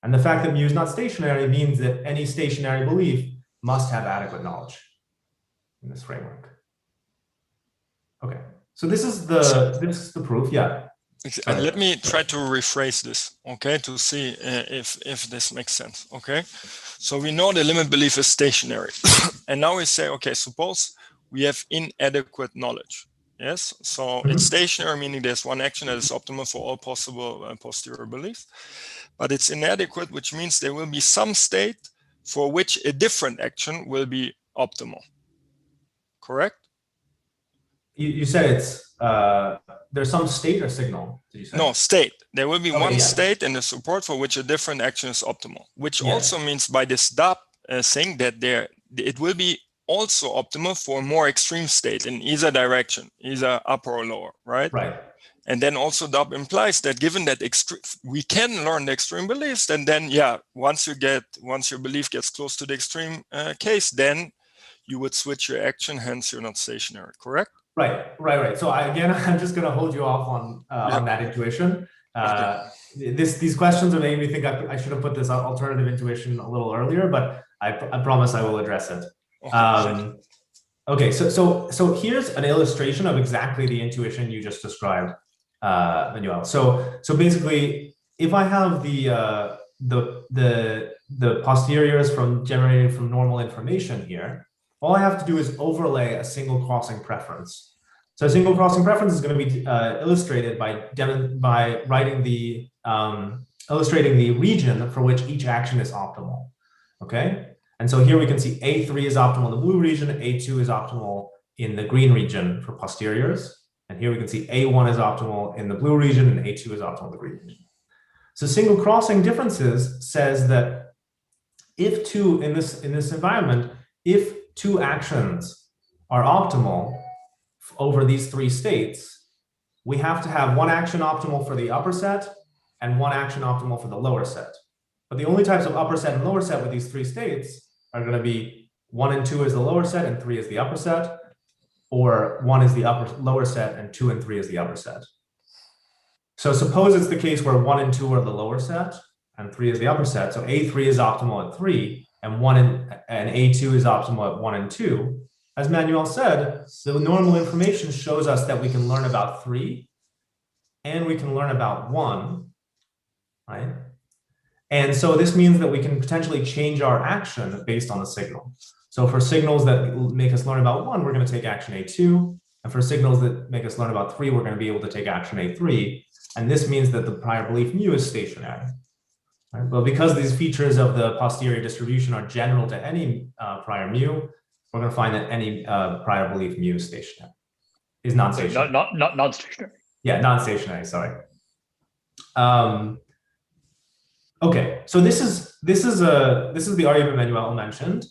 And the fact that mu is not stationary means that any stationary belief must have adequate knowledge in this framework. Okay. So this is the proof. Yeah. Let me try to rephrase this, okay, to see if this makes sense, okay? So we know the limit belief is stationary. And now we say, okay, suppose we have inadequate knowledge, yes? So it's stationary, meaning there's one action that is optimal for all possible posterior beliefs, but it's inadequate, which means there will be some state for which a different action will be optimal, correct? You said it's there's some state or signal, did you say? No, state. There will be one state in the support for which a different action is optimal, which also means by this DAP thing that it will be also optimal for a more extreme state in either direction, either upper or lower, right? Right. And then also DAP implies that given that we can learn the extreme beliefs, and then yeah, once your belief gets close to the extreme case, then you would switch your action, hence you're not stationary, correct? Right. So I'm just going to hold you off on that intuition. These questions are making me think I should have put this alternative intuition a little earlier, but I promise I will address it. Okay, so here's an illustration of exactly the intuition you just described, Manuel. So basically, if I have the posteriors generated from normal information here, all I have to do is overlay a single crossing preference. So a single crossing preference is going to be illustrated by writing illustrating the region for which each action is optimal. Okay, and so here we can see A3 is optimal in the blue region, A2 is optimal in the green region for posteriors, and here we can see A1 is optimal in the blue region and A2 is optimal in the green region. So single crossing differences says that if in this environment, if two actions are optimal over these three states, we have to have one action optimal for the upper set and one action optimal for the lower set. But the only types of upper set and lower set with these three states are going to be 1 and 2 is the lower set and 3 is the upper set, or 1 is the lower set and 2 and 3 is the upper set. So suppose it's the case where 1 and 2 are the lower set and 3 is the upper set. So A3 is optimal at 3 and A2 is optimal at 1 and 2. As Manuel said, the normal information shows us that we can learn about 3 and we can learn about 1, right? And so this means that we can potentially change our action based on the signal. So for signals that make us learn about 1, we're going to take action A2. And for signals that make us learn about 3, we're going to be able to take action A3. And this means that the prior belief mu is stationary. Right? Well, because these features of the posterior distribution are general to any prior mu, we're going to find that any prior belief mu is stationary, is non-stationary. Not non-stationary. Yeah, non-stationary. Sorry. Okay, so this is the argument Manuel mentioned,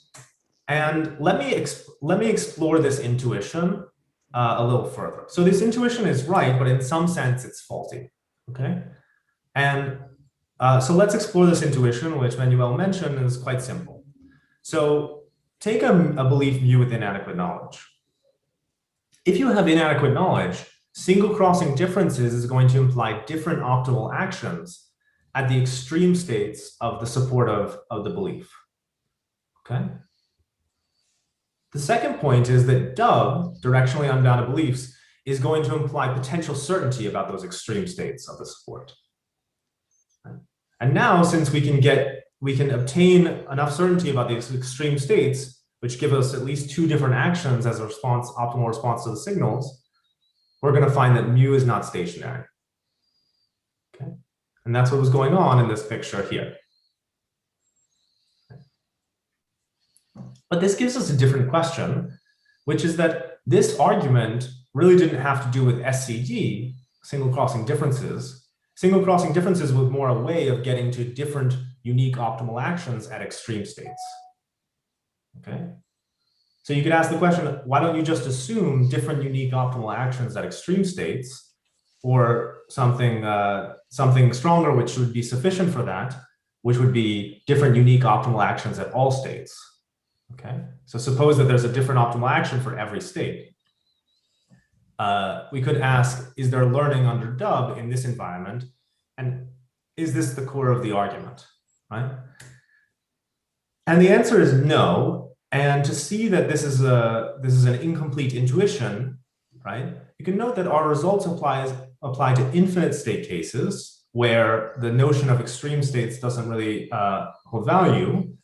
and let me explore this intuition a little further. So this intuition is right, but in some sense it's faulty. Okay, and so let's explore this intuition, which Manuel mentioned, and is quite simple. So take a belief mu with inadequate knowledge. If you have inadequate knowledge, single crossing differences is going to imply different optimal actions at the extreme states of the support of the belief. Okay. The second point is that DUB, directionally unbounded beliefs, is going to imply potential certainty about those extreme states of the support. And now, since we can obtain enough certainty about these extreme states, which give us at least 2 different actions as a optimal response to the signals, we're going to find that mu is not stationary. Okay. And that's what was going on in this picture here. But this gives us a different question, which is that this argument really didn't have to do with SCD, single crossing differences. Single crossing differences was more a way of getting to different unique optimal actions at extreme states. Okay. So you could ask the question, why don't you just assume different unique optimal actions at extreme states, or something stronger which would be sufficient for that, which would be different unique optimal actions at all states. Okay, so suppose that there's a different optimal action for every state. We could ask, is there learning under dub in this environment? And is this the core of the argument, right? And the answer is no. And to see that this is an incomplete intuition, right? You can note that our results apply to infinite state cases where the notion of extreme states doesn't really hold value,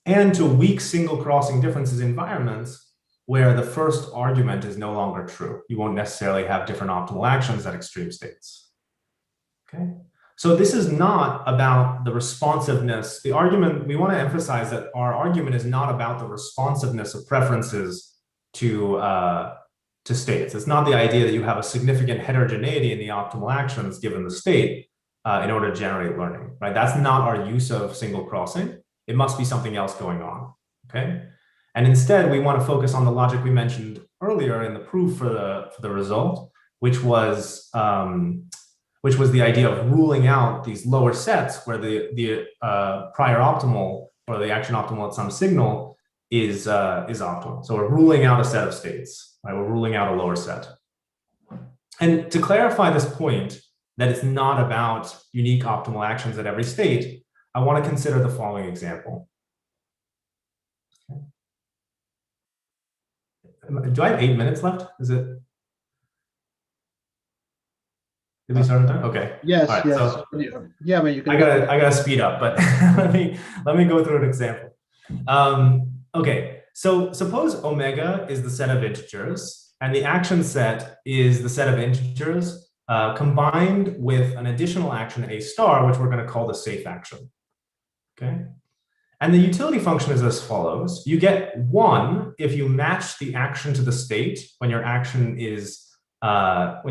and to weak single crossing differences environments where the first argument is no longer true. You won't necessarily have different optimal actions at extreme states. Okay. So this is not about the responsiveness. The argument, we want to emphasize that our argument is not about the responsiveness of preferences to states. It's not the idea that you have a significant heterogeneity in the optimal actions given the state in order to generate learning, right? That's not our use of single crossing. It must be something else going on, okay? And instead, we want to focus on the logic we mentioned earlier in the proof for the result, which was the idea of ruling out these lower sets where the prior optimal or the action optimal at some signal is optimal. So we're ruling out a set of states, right? We're ruling out a lower set. And to clarify this point, that it's not about unique optimal actions at every state, I want to consider the following example. Okay. Do I have 8 minutes left? Is it? Did we start on time? Okay. Yes. Right, yes. so yeah, but you can. I gotta speed up, but let me go through an example. Okay. So suppose omega is the set of integers, and the action set is the set of integers combined with an additional action a star, which we're going to call the safe action. Okay. And the utility function is as follows. You get 1 if you match the action to the state when your action is one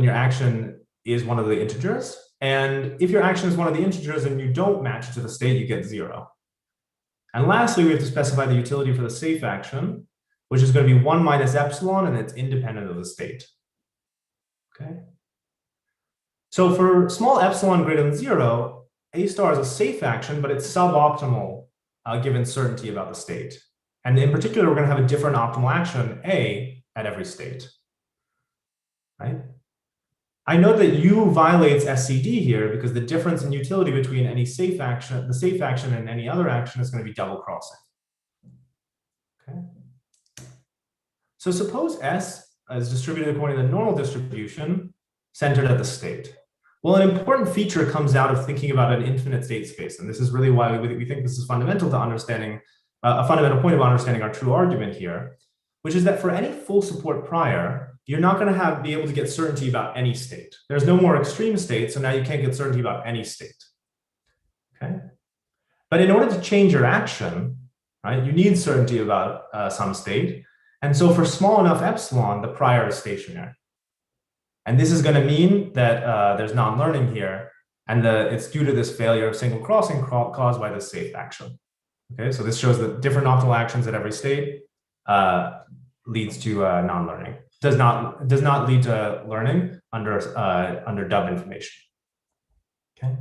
of the integers. And if your action is one of the integers and you don't match it to the state, you get 0. And lastly, we have to specify the utility for the safe action, which is going to be 1 minus epsilon, and it's independent of the state. Okay. So for small epsilon greater than 0, a star is a safe action, but it's suboptimal given certainty about the state. And in particular, we're going to have a different optimal action, A, at every state. Right? I note that U violates SCD here because the difference in utility between any safe action, the safe action, and any other action is going to be double crossing. Okay. So suppose S is distributed according to the normal distribution centered at the state. Well, an important feature comes out of thinking about an infinite state space, and this is really why we think this is fundamental to understanding, a fundamental point of understanding our true argument here, which is that for any full support prior, you're not going to be able to get certainty about any state. There's no more extreme state, so now you can't get certainty about any state. Okay, but in order to change your action, right, you need certainty about some state, and so for small enough epsilon, the prior is stationary. And this is going to mean that there's non-learning here, and it's due to this failure of single crossing caused by the safe action. Okay, so this shows that different optimal actions at every state leads to non-learning. Does not lead to learning under dub information. Okay.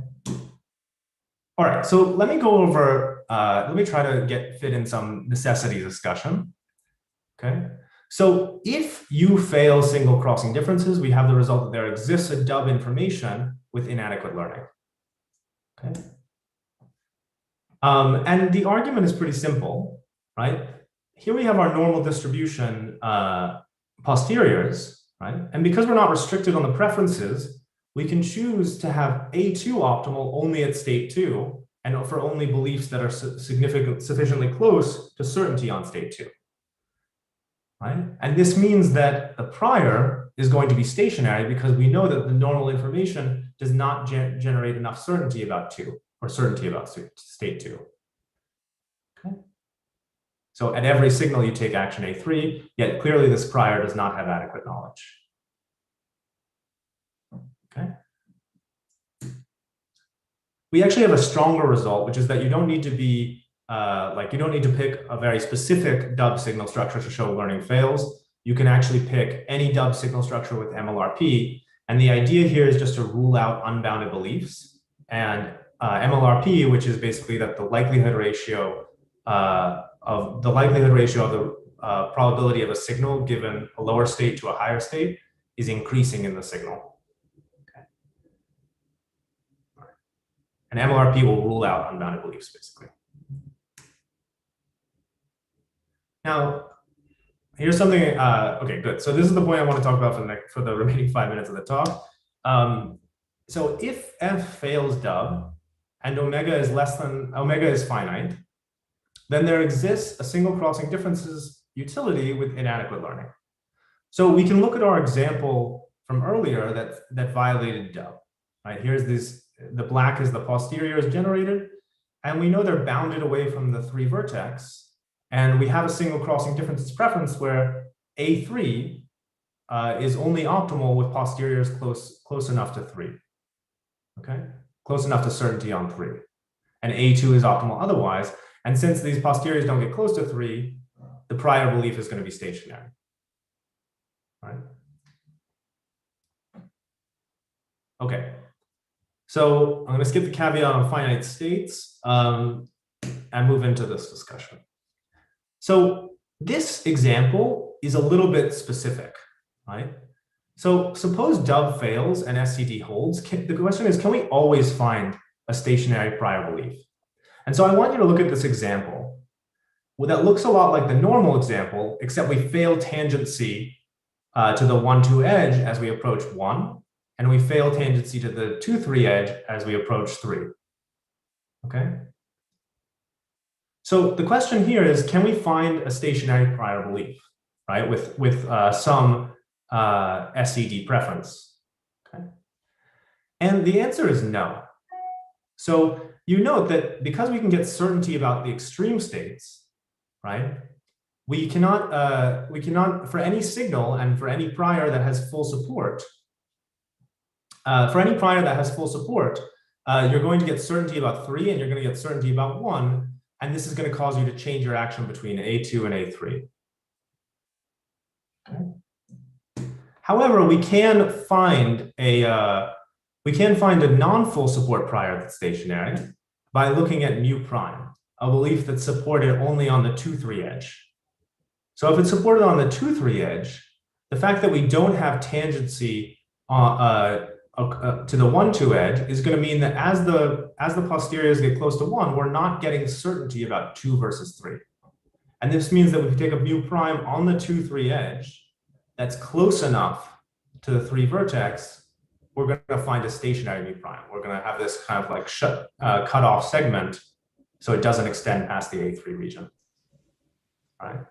All right, so let me go over. Let me try to fit in some necessity discussion. Okay. So if you fail single crossing differences, we have the result that there exists a dub information with inadequate learning. Okay. And the argument is pretty simple, right? Here we have our normal distribution posteriors, right? And because we're not restricted on the preferences, we can choose to have A2 optimal only at state 2 and for only beliefs that are sufficiently close to certainty on state 2. Right? And this means that the prior is going to be stationary because we know that the normal information does not generate enough certainty about 2 or certainty about state 2. Okay. So at every signal you take action A3, yet clearly this prior does not have adequate knowledge. Okay. We actually have a stronger result, which is that you don't need to be you don't need to pick a very specific dub signal structure to show learning fails. You can actually pick any dub signal structure with MLRP. And the idea here is just to rule out unbounded beliefs. And MLRP, which is basically that the likelihood ratio of the probability of a signal given a lower state to a higher state is increasing in the signal. Okay. And MLRP will rule out unbounded beliefs, basically. Now, here's something, okay, good. So this is the point I want to talk about for the remaining 5 minutes of the talk. So if F fails dub and omega is finite, then there exists a single crossing differences utility with inadequate learning. So we can look at our example from earlier that violated dub. Right, here's this, the black is the posteriors generated, and we know they're bounded away from the 3 vertex. And we have a single crossing differences preference where A3 is only optimal with posteriors close enough to 3. Okay, close enough to certainty on 3. And A2 is optimal otherwise. And since these posteriors don't get close to 3, the prior belief is going to be stationary. Right? Okay. So I'm going to skip the caveat on finite states and move into this discussion. So this example is a little bit specific, right? So suppose dub fails and SCD holds. The question is, can we always find a stationary prior belief? And so I want you to look at this example. Well, that looks a lot like the normal example, except we fail tangency to the 1-2 edge as we approach 1, and we fail tangency to the 2-3 edge as we approach 3. Okay? So the question here is, can we find a stationary prior belief, right, with some SCD preference? Okay? And the answer is no. So you note that because we can get certainty about the extreme states, right, we cannot for any signal and for any prior that has full support, you're going to get certainty about 3 and you're going to get certainty about 1. And this is going to cause you to change your action between A2 and A3. Okay. However, we can find a non-full support prior that's stationary by looking at mu prime, a belief that's supported only on the 2-3 edge. So if it's supported on the 2-3 edge, the fact that we don't have tangency to the 1-2 edge is going to mean that as the posteriors get close to 1, we're not getting certainty about 2 versus 3. And this means that if we take a mu prime on the 2-3 edge that's close enough to the 3 vertex, we're going to find a stationary mu prime. We're going to have this kind of like cut off segment so it doesn't extend past the A3 region. All right.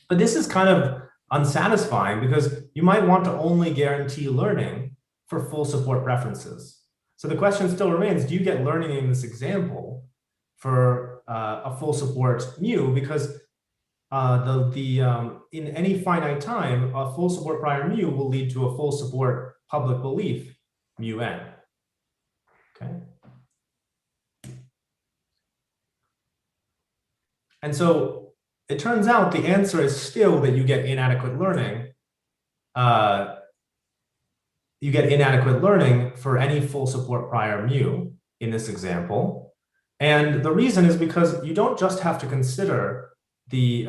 But this is kind of unsatisfying because you might want to only guarantee learning for full support preferences. So the question still remains, do you get learning in this example for a full support mu? Because in any finite time, a full support prior mu will lead to a full support public belief mu n. Okay. And so it turns out the answer is still that you get inadequate learning. You get inadequate learning for any full support prior mu in this example. And the reason is because you don't just have to consider the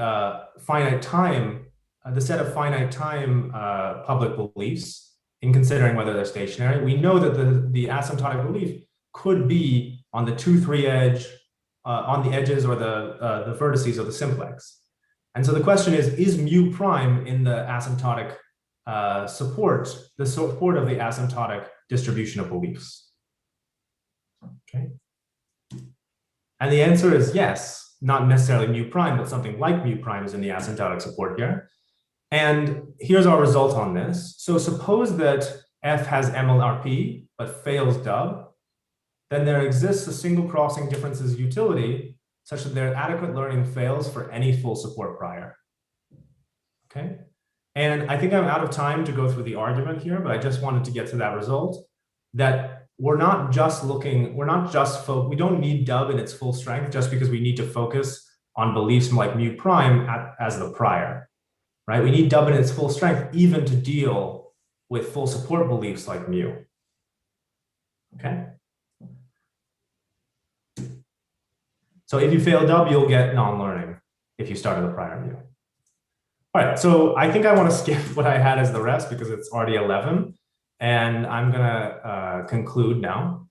finite time, the set of finite time public beliefs in considering whether they're stationary. We know that the asymptotic belief could be on the 2-3 edge, on the edges or the vertices of the simplex. And so the question is mu prime in the asymptotic support of the asymptotic distribution of beliefs? Okay. And the answer is yes, not necessarily mu prime, but something like mu prime is in the asymptotic support here. And here's our result on this. So suppose that F has MLRP, but fails dub, then there exists a single crossing differences utility such that their adequate learning fails for any full support prior. Okay. And I think I'm out of time to go through the argument here, but I just wanted to get to that result that we don't need dub in its full strength just because we need to focus on beliefs like mu prime as the prior, right? We need dub in its full strength even to deal with full support beliefs like mu. Okay. So if you fail dub, you'll get non-learning if you started the prior view. All right, so I think I want to skip what I had as the rest because it's already 11, and I'm gonna conclude now.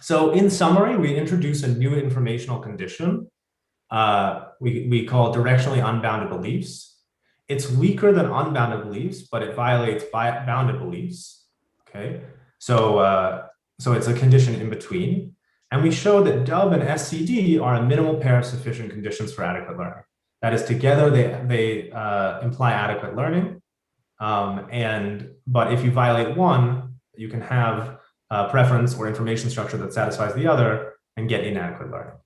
So in summary, we introduce a new informational condition we call directionally unbounded beliefs. It's weaker than unbounded beliefs, but it violates bounded beliefs. Okay, so it's a condition in between, and we show that dub and SCD are a minimal pair of sufficient conditions for adequate learning. That is, together they imply adequate learning, but if you violate one, you can have a preference or information structure that satisfies the other and get inadequate learning.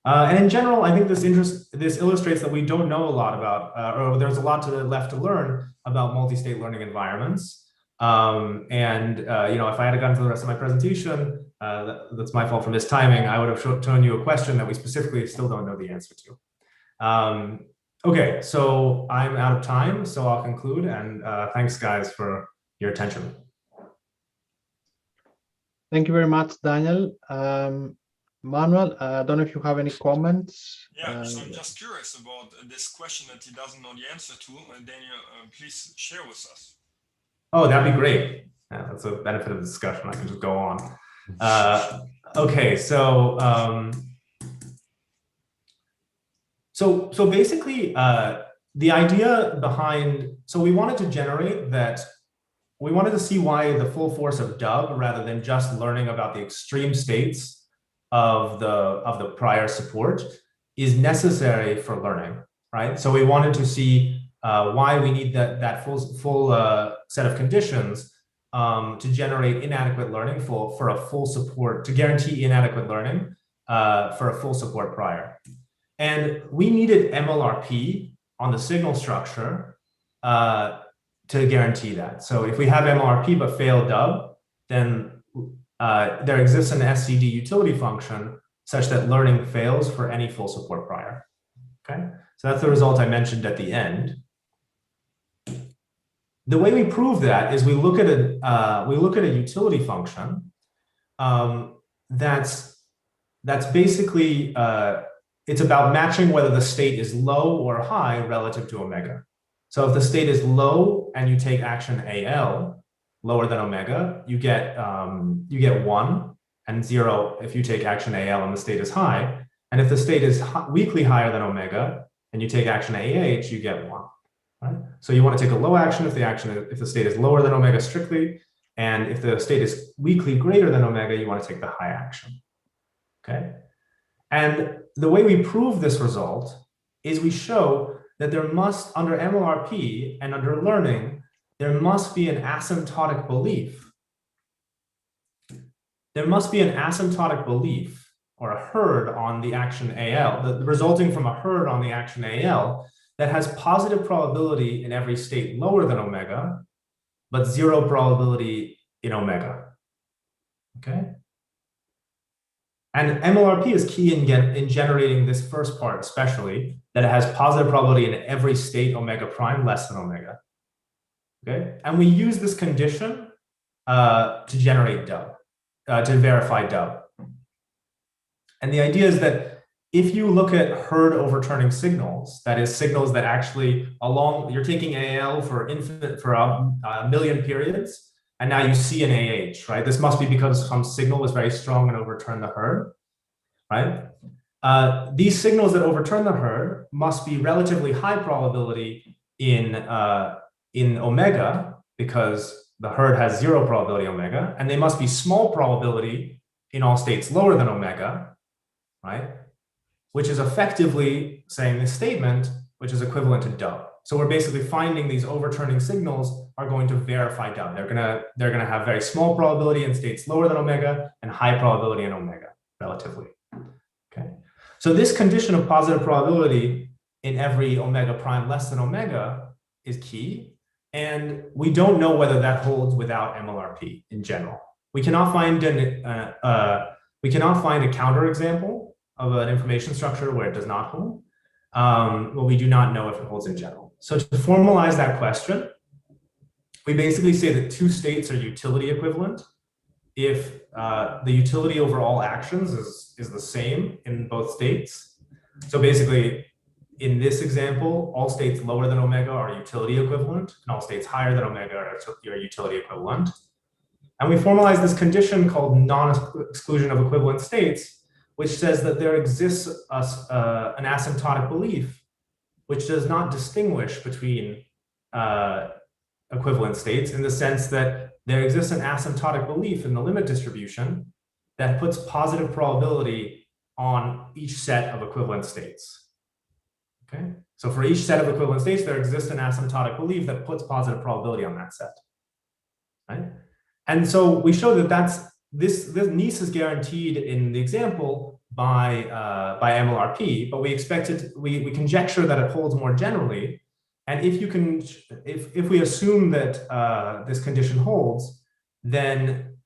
And in general, I think this illustrates that we don't know a lot about, or there's a lot left to learn about multi-state learning environments. You know, if I had gotten to the rest of my presentation, that's my fault for mistiming, I would have shown you a question that we specifically still don't know the answer to. Okay, so I'm out of time, so I'll conclude, and thanks guys for your attention. Thank you very much, Daniel. Manuel, I don't know if you have any comments. Yeah, so I'm just curious about this question that he doesn't know the answer to. Daniel, please share with us. Oh, that'd be great. Yeah, that's a benefit of the discussion. I can just go on. Okay, so so basically, the idea behind, so we wanted to generate that. We wanted to see why the full force of dub, rather than just learning about the extreme states of the prior support, is necessary for learning, right? So we wanted to see why we need that full set of conditions to generate inadequate learning for a full support, to guarantee inadequate learning for a full support prior. And we needed MLRP on the signal structure to guarantee that. So if we have MLRP but fail dub, then there exists an SCD utility function such that learning fails for any full support prior. Okay, so that's the result I mentioned at the end. The way we prove that is we look at a utility function that's basically it's about matching whether the state is low or high relative to omega. So if the state is low and you take action AL, lower than omega, you get 1, and 0 if you take action AL and the state is high. And if the state is weakly higher than omega and you take action AH, you get 1. Right? So you want to take a low action if the state is lower than omega strictly, and if the state is weakly greater than omega, you want to take the high action. Okay, and the way we prove this result is we show that there must, under MLRP and under learning, there must be an asymptotic belief. There must be an asymptotic belief or a herd on the action AL, resulting from a herd on the action AL that has positive probability in every state lower than omega, but 0 probability in omega. Okay? And MLRP is key in generating this first part, especially, that it has positive probability in every state omega prime less than omega. Okay, and we use this condition to generate dub, to verify dub. And the idea is that if you look at herd overturning signals, that is signals that actually you're taking AL for a million periods, and now you see an AH, right? This must be because some signal was very strong and overturned the herd, right? These signals that overturn the herd must be relatively high probability in omega, because the herd has 0 probability omega, and they must be small probability in all states lower than omega, right? Which is effectively saying this statement, which is equivalent to dub. So we're basically finding these overturning signals are going to verify dub. They're gonna have very small probability in states lower than omega and high probability in omega, relatively. Okay. So this condition of positive probability in every omega prime less than omega is key. And we don't know whether that holds without MLRP in general. We cannot find a counterexample of an information structure where it does not hold. Well, we do not know if it holds in general. So to formalize that question, we basically say that 2 states are utility equivalent. if the utility over all actions is the same in both states. So basically, in this example, all states lower than omega are utility equivalent, and all states higher than omega are utility equivalent. And we formalize this condition called non-exclusion of equivalent states, which says that there exists an asymptotic belief which does not distinguish between equivalent states, in the sense that there exists an asymptotic belief in the limit distribution that puts positive probability on each set of equivalent states. Okay, so for each set of equivalent states, there exists an asymptotic belief that puts positive probability on that set. Right? And so we show that this niece is guaranteed in the example by MLRP, but we conjecture that it holds more generally. And if we assume that this condition holds, then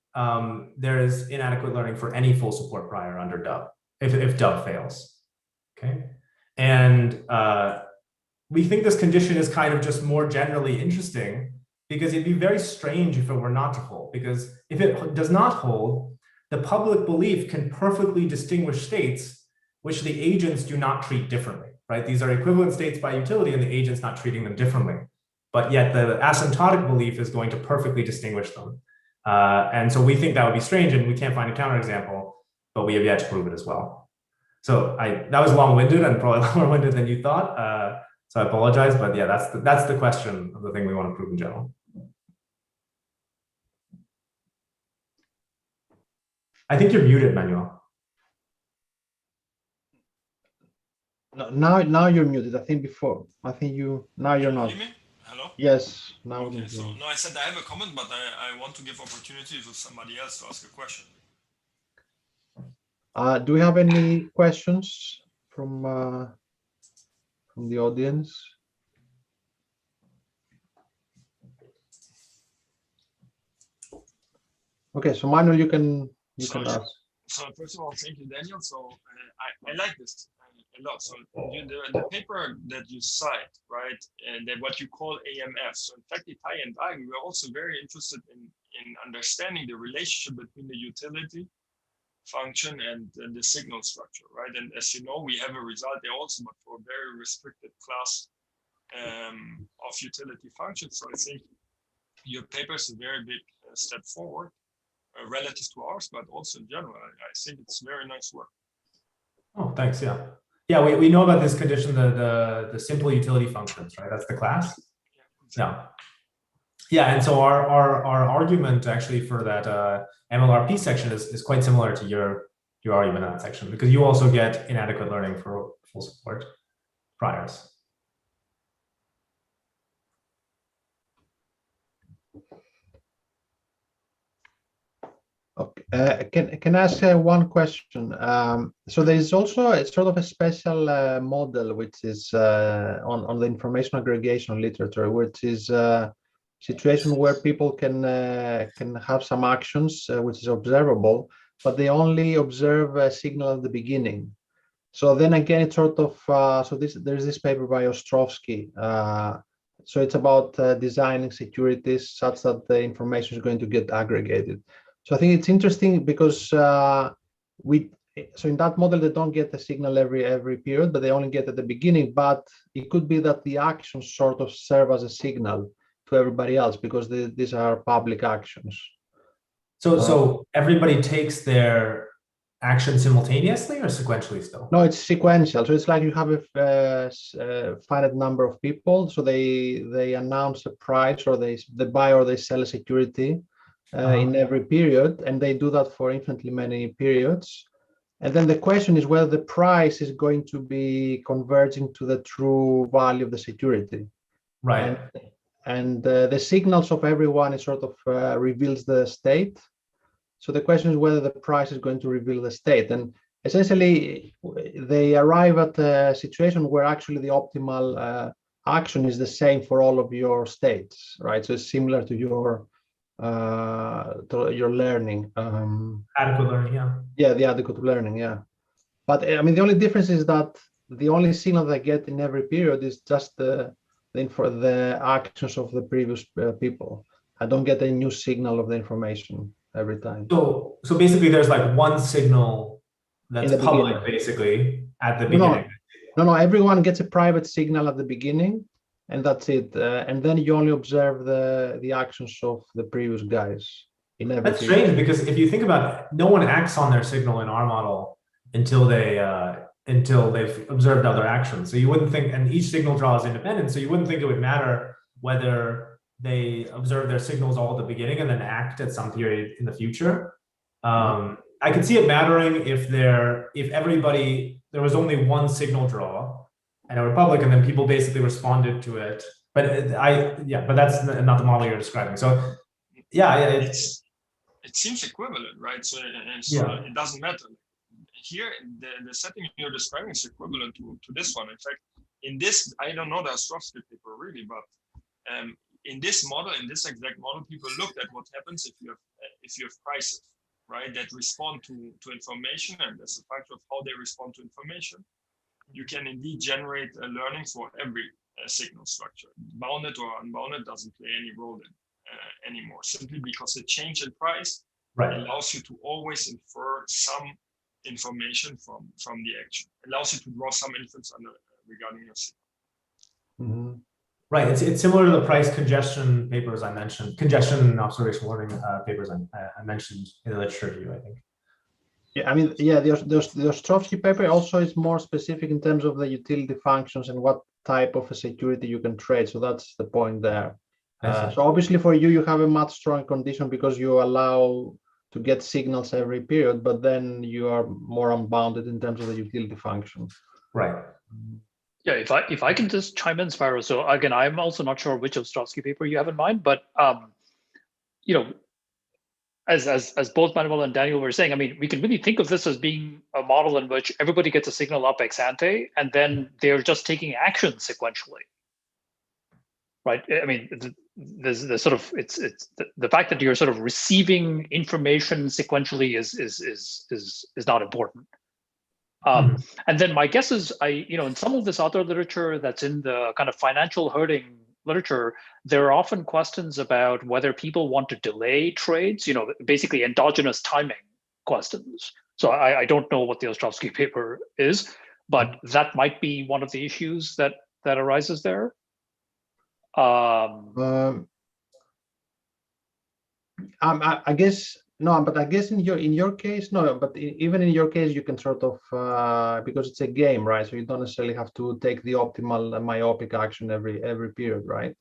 there is inadequate learning for any full support prior under dub, if dub fails. Okay, and we think this condition is kind of just more generally interesting, because it'd be very strange if it were not to hold. Because if it does not hold, the public belief can perfectly distinguish states which the agents do not treat differently, right? These are equivalent states by utility and the agent's not treating them differently. But yet the asymptotic belief is going to perfectly distinguish them. And so we think that would be strange, and we can't find a counterexample, but we have yet to prove it as well. So that was long-winded and probably more winded than you thought. So I apologize, but yeah, that's the question of the thing we want to prove in general. I think you're muted, Manuel. No, now you're muted. I think before. I think now you're not. Can you hear me? Hello? Yes. Now. Okay, so no, I said I have a comment, but I want to give opportunity for somebody else to ask a question. Do we have any questions from the audience? Okay, so Manuel, you can ask. So first of all, thank you, Daniel. So I like this a lot. So the paper that you cite, right, and then what you call AMF. So in fact, Tai and I, we were also very interested in understanding the relationship between the utility function and the signal structure, right? And as you know, we have a result there also, but for a very restricted class of utility functions. So I think your paper is a very big step forward relative to ours, but also in general, I think it's very nice work. Oh, thanks. Yeah, yeah. We know about this condition, the simple utility functions, right? That's the class. Yeah. Yeah, and so our argument actually for that MLRP section is quite similar to your argument in that section, because you also get inadequate learning for full support priors. Okay. Can I ask one question? So there is also a sort of a special model which is on the information aggregation literature, which is situation where people can have some actions which is observable, but they only observe a signal at the beginning. So then again, it's sort of there's this paper by Ostrovsky. So it's about designing securities such that the information is going to get aggregated. So I think it's interesting because so in that model they don't get the signal every period, but they only get at the beginning. But it could be that the actions sort of serve as a signal to everybody else because these are public actions. So everybody takes their action simultaneously or sequentially still? No, it's sequential. So it's like you have a finite number of people. So they announce a price, or they buy or they sell a security in every period, and they do that for infinitely many periods. And then the question is whether the price is going to be converging to the true value of the security. Right. And the signals of everyone is sort of reveals the state. So the question is whether the price is going to reveal the state. And essentially, they arrive at a situation where actually the optimal action is the same for all of your states, right? So it's similar to your learning. Adequate learning, yeah. Yeah, the adequate learning, yeah. But I mean, the only difference is that the only signal that I get in every period is just the actions of the previous people. I don't get a new signal of the information. every time. So basically, there's like one signal that's In the public, beginning. basically, at the No, no. beginning. No, everyone gets a private signal at the beginning, and that's it. And then you only observe the actions of the previous guys in every That's period. strange because if you think about it, no one acts on their signal in our model until they've observed other actions. So you wouldn't think, and each signal draw is independent, so you wouldn't think it would matter whether they observe their signals all at the beginning and then act at some period in the future. I could see it mattering if there was only one signal draw and a republic, and then people basically responded to it. But but that's not the model you're describing. So it seems equivalent, right? So it doesn't matter. Here, the setting you're describing is equivalent to this one. In fact, in this, I don't know the Ostrovsky paper really, but in this model, in this exact model, people looked at what happens if you have prices, right, that respond to information, and as a factor of how they respond to information, you can indeed generate a learning for every signal structure. Bounded or unbounded doesn't play any role anymore, simply because the change in price allows you to always infer some information from the action. It allows you to draw some inference regarding your signal. Right. It's similar to the price congestion papers I mentioned, congestion and observational learning papers I mentioned in the literature review, I think. Yeah, I mean, yeah, the Ostrovsky paper also is more specific in terms of the utility functions and what type of a security you can trade. So that's the point there. So obviously for you have a much stronger condition because you allow to get signals every period, but then you are more unbounded in terms of the utility function. Right. Yeah, if I can just chime in, Spyro. So again, I'm also not sure which Ostrovsky paper you have in mind, but you know, as both Manuel and Daniel were saying, I mean, we can really think of this as being a model in which everybody gets a signal up ex ante, and then they're just taking action sequentially, right? I mean, there's sort of it's the fact that you're sort of receiving information sequentially is not important. And then my guess is, in some of this other literature that's in the kind of financial herding literature, there are often questions about whether people want to delay trades, basically endogenous timing questions. So I don't know what the Ostrovsky paper is, but that might be one of the issues that arises there. I guess no, but I guess in your case, no, but even in your case, you can sort of because it's a game, right? So you don't necessarily have to take the optimal myopic action every period, right?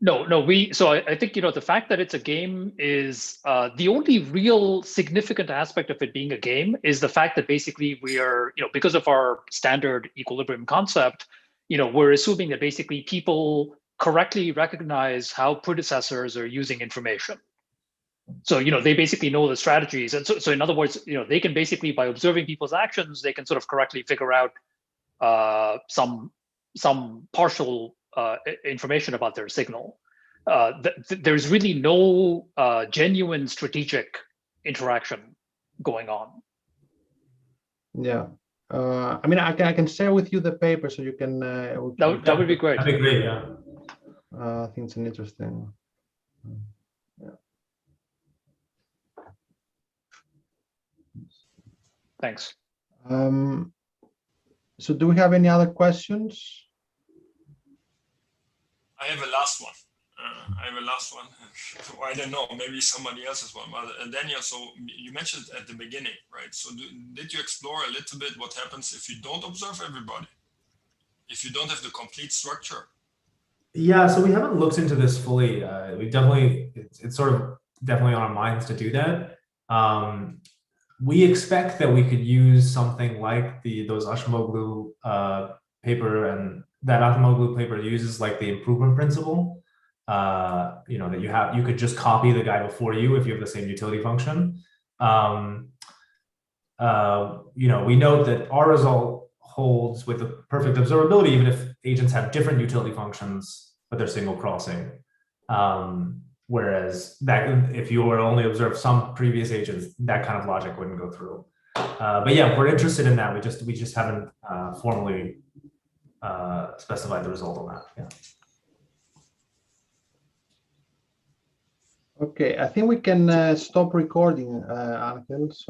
No. So I think the fact that it's a game is the only real significant aspect of it being a game is the fact that basically we are because of our standard equilibrium concept, we're assuming that basically people correctly recognize how predecessors are using information. So, they basically know the strategies. And so in other words, they can basically, by observing people's actions, they can sort of correctly figure out some partial information about their signal. There's really no genuine strategic interaction going on. Yeah. I mean, I can share with you the paper so you can. That would be great. That'd be great, yeah. I think it's an interesting. Yeah. Thanks. So do we have any other questions? I have a last one. Or I don't know, maybe somebody else's one. But Daniel, so you mentioned at the beginning, right? So did you explore a little bit what happens if you don't observe everybody? If you don't have the complete structure? Yeah, so we haven't looked into this fully. It's sort of definitely on our minds to do that. We expect that we could use something like those Acemoglu paper, and that Acemoglu paper uses like the improvement principle. That you could just copy the guy before you if you have the same utility function. We note that our result holds with the perfect observability, even if agents have different utility functions, but they're single crossing. Whereas that, if you were only observe some previous agents, that kind of logic wouldn't go through. But yeah, we're interested in that. We just haven't formally specified the result on that. Yeah. Okay, I think we can stop recording, Angel. So